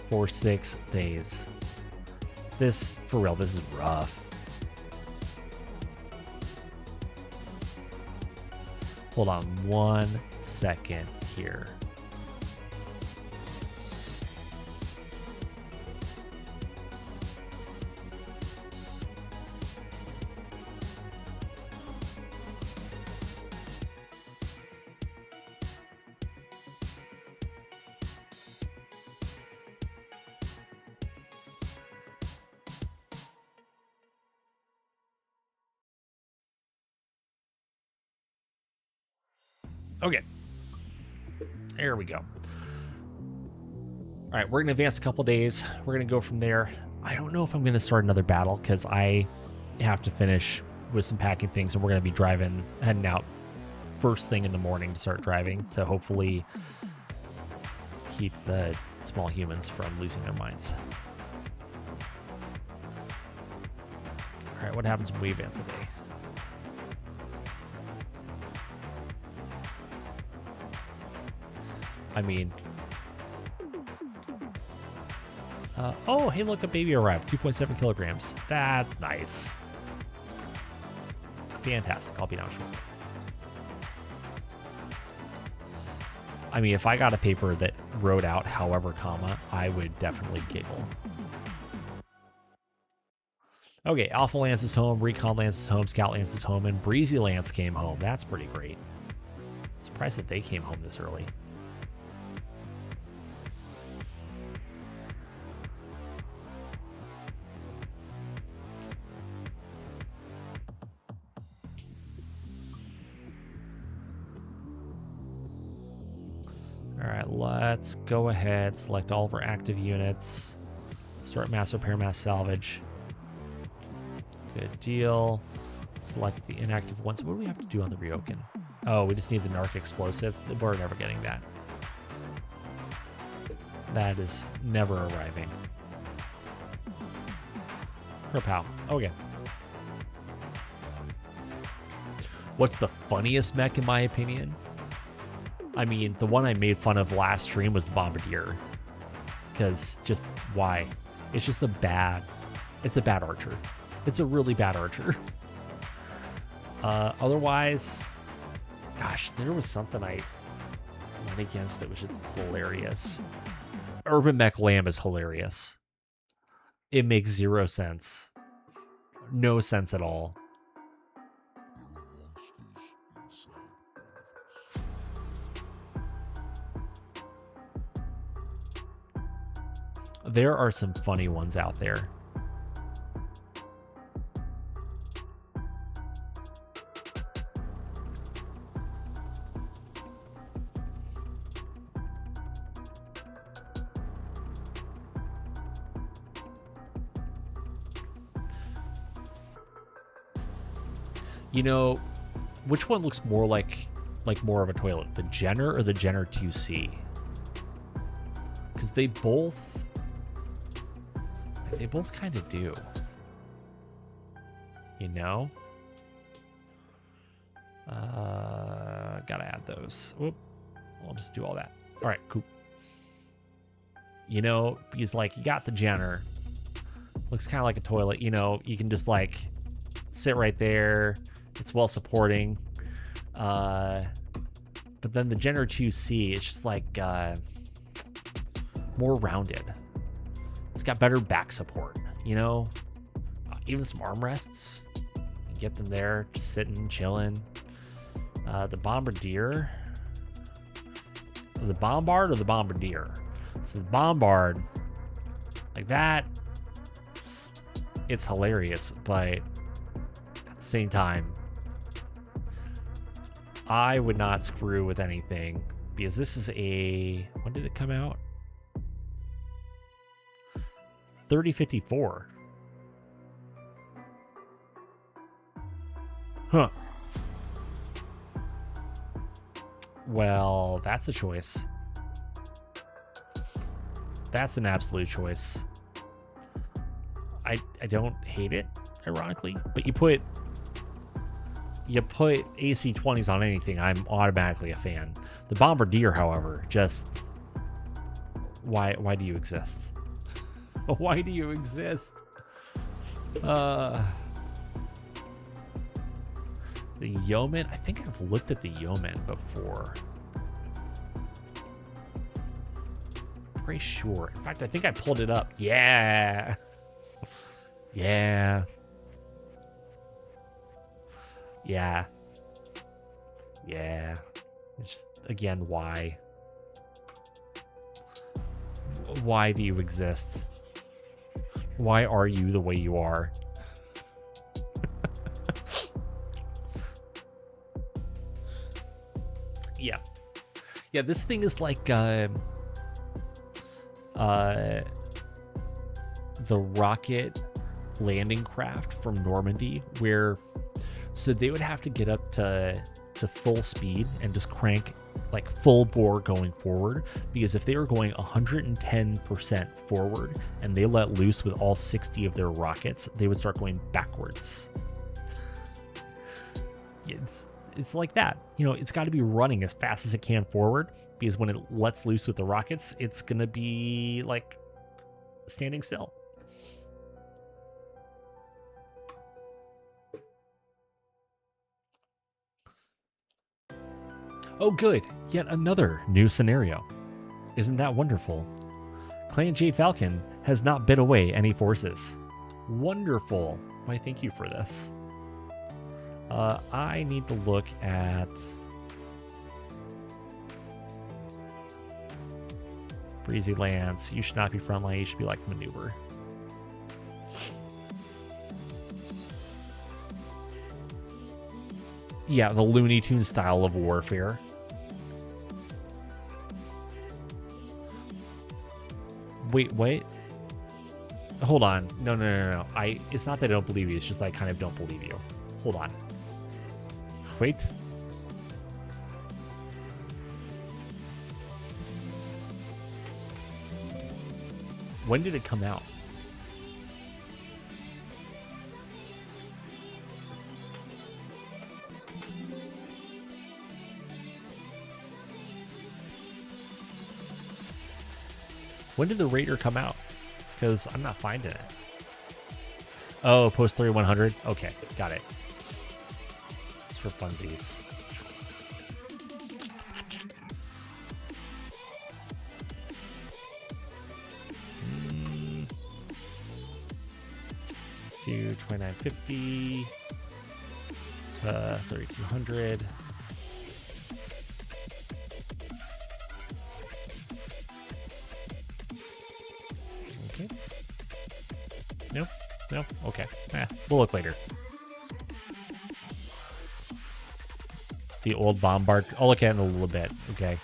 For 6 days. This, for real, this is rough. Hold on 1 second here. Okay. There we go. All right, we're going to advance a couple days. We're going to go from there. I don't know if I'm going to start another battle because I have to finish with some packing things, and we're going to be heading out first thing in the morning to start driving to hopefully keep the small humans from losing their minds. All right, what happens when we advance a day? I mean, oh, hey, look, a baby arrived. 2.7 kilograms. That's nice. Fantastic. I'll be down shortly. I mean, if I got a paper that wrote out however comma, I would definitely giggle. Okay, Alpha Lance is home, Recon Lance is home, Scout Lance is home, and Breezy Lance came home. That's pretty great. Surprised that they came home this early. All right, let's go ahead, select all of our active units, start mass repair, mass salvage. Good deal. Select the inactive ones. What do we have to do on the Ryokan? Oh, we just need the Narc explosive. We're never getting that. That is never arriving. Kerpow. Okay. What's the funniest mech in my opinion? I mean, the one I made fun of last stream was the Bombardier. Because just why? It's just it's a bad archer. It's a really bad archer. Otherwise, gosh, there was something I went against that was just hilarious. Urban Mech Lamb is hilarious. It makes zero sense. No sense at all. There are some funny ones out there. You know, which one looks more like more of a toilet, the Jenner or the Jenner 2C? Because they both kind of do. You know? Gotta add those. Whoop. I'll just do all that. All right, cool. You know, because like you got the Jenner. Looks kind of like a toilet. You know, you can just like sit right there. It's well supporting. But then the Jenner 2C, it's just like more rounded. It's got better back support, you know? Even some armrests. You get them there, just sitting, chilling. The Bombardier. The Bombard or the Bombardier? So the Bombard, like that, it's hilarious, but at the same time, I would not screw with anything because this is a, when did it come out? 3054. Huh. Well, that's a choice. That's an absolute choice. I don't hate it, ironically, but you put AC-20s on anything, I'm automatically a fan. The Bombardier, however, just why do you exist? Why do you exist? The Yeoman, I think I've looked at the Yeoman before. Pretty sure. In fact, I think I pulled it up. Yeah. Yeah. Yeah. Yeah. It's just, again, why? Why do you exist? Why are you the way you are? Yeah. Yeah, this thing is like the rocket landing craft from Normandy, where so they would have to get up to full speed and just crank like full bore going forward, because if they were going 110% forward and they let loose with all 60 of their rockets, they would start going backwards. It's like that, you know, it's got to be running as fast as it can forward, because when it lets loose with the rockets, it's gonna be like standing still. Oh good, yet another new scenario. Isn't that wonderful? Clan Jade Falcon has not bid away any forces. Wonderful. Why, thank you for this. I need to look at Breezy Lance. You should not be frontline, you should be like maneuver. Yeah, the Looney Tunes style of warfare. Wait. Hold on. No. It's not that I don't believe you, it's just that I kind of don't believe you. Hold on. Wait. When did it come out? When did the Raider come out? Because I'm not finding it. Oh, post 3100? Okay, got it. for funsies. Let's do 2950 to 3200. Okay. Nope. Nope. Okay. We'll look later. The old bombard. I'll look at it in a little bit. Okay.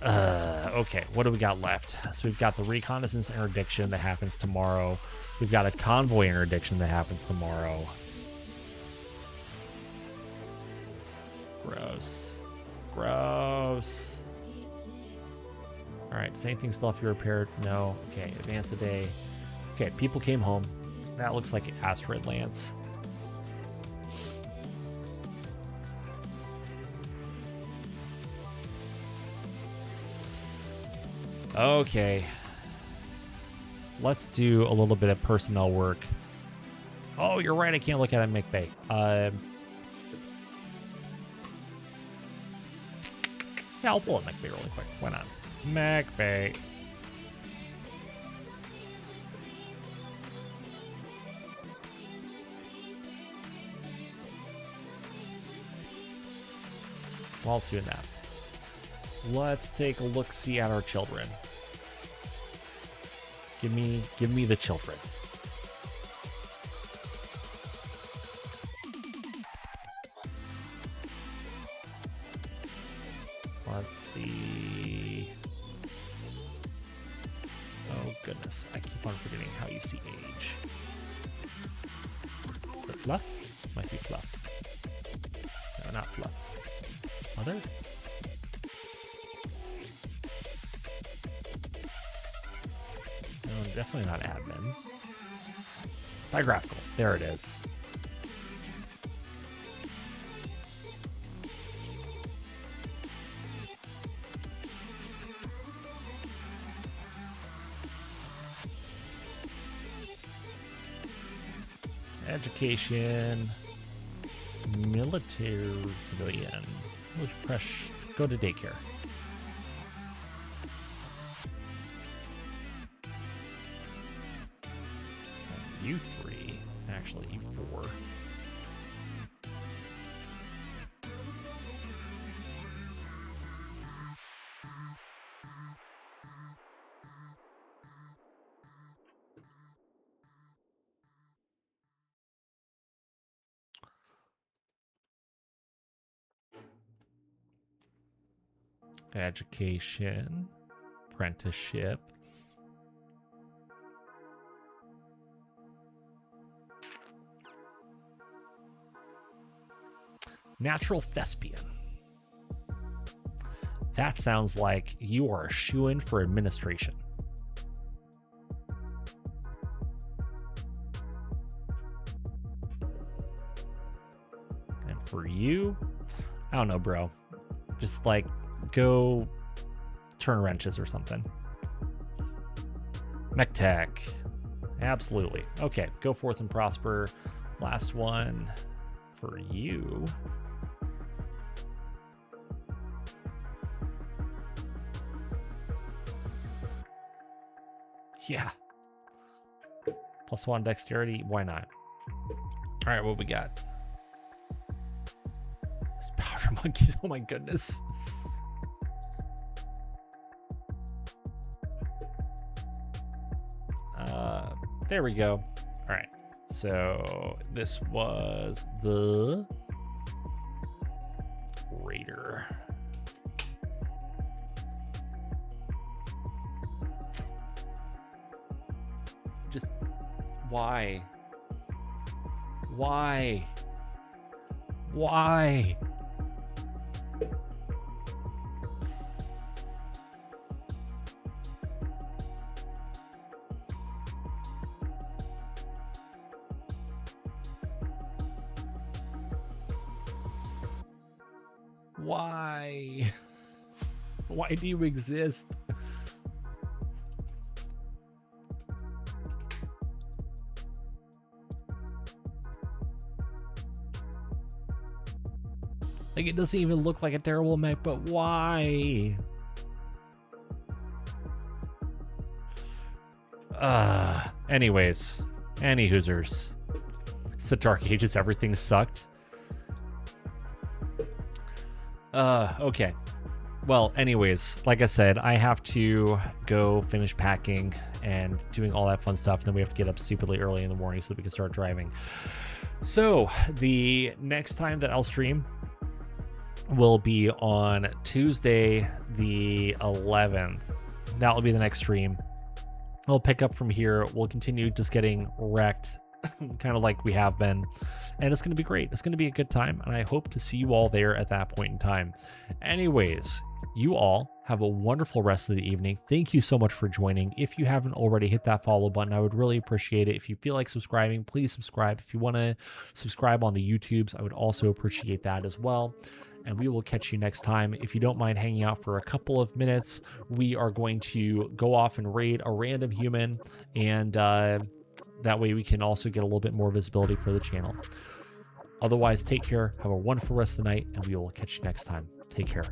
Okay. What do we got left? So we've got the reconnaissance interdiction that happens tomorrow. We've got a convoy interdiction that happens tomorrow. Gross. Gross. All right. Same thing still have to be repaired. No. Okay. Advance a day. Okay. People came home. That looks like asteroid lance. Okay. Let's do a little bit of personnel work. Oh, you're right. I can't look at it, MekBay. Yeah, I'll pull up MekBay really quick. Why not? MekBay. While it's doing that, let's take a look-see at our children. Give me the children. Let's see. Oh goodness, I keep on forgetting how you see age. Is it fluff? Might be fluff. No, not fluff. Mother? No, definitely not admin. Biographical. There it is. Education. Military civilian. Press. Go to daycare. You three. Actually, you four. Education. Apprenticeship. Natural thespian. That sounds like you are a shoo-in for administration. And for you, I don't know, bro. Just like go turn wrenches or something. MekTech. Absolutely. Okay, go forth and prosper. Last one for you. Yeah. +1 dexterity. Why not? All right, what we got? These powder monkeys. Oh my goodness. There we go. All right. So this was the Raider. Just why? Why? Why? Why? Why do you exist? Like, it doesn't even look like a terrible mech, but why? Anyways, any hoosers. It's the Dark Ages, everything sucked. Okay. Well, anyways, like I said, I have to go finish packing and doing all that fun stuff. And then we have to get up stupidly early in the morning so that we can start driving. So the next time that I'll stream will be on Tuesday, the 11th. That will be the next stream. We'll pick up from here. We'll continue just getting wrecked, kind of like we have been. And it's going to be great. It's going to be a good time. And I hope to see you all there at that point in time. Anyways, you all have a wonderful rest of the evening. Thank you so much for joining. If you haven't already, hit that follow button. I would really appreciate it. If you feel like subscribing, please subscribe. If you want to subscribe on the YouTubes, I would also appreciate that as well. And we will catch you next time. If you don't mind hanging out for a couple of minutes, we are going to go off and raid a random human, and that way we can also get a little bit more visibility for the channel. Otherwise, take care, have a wonderful rest of the night, and we will catch you next time. Take care.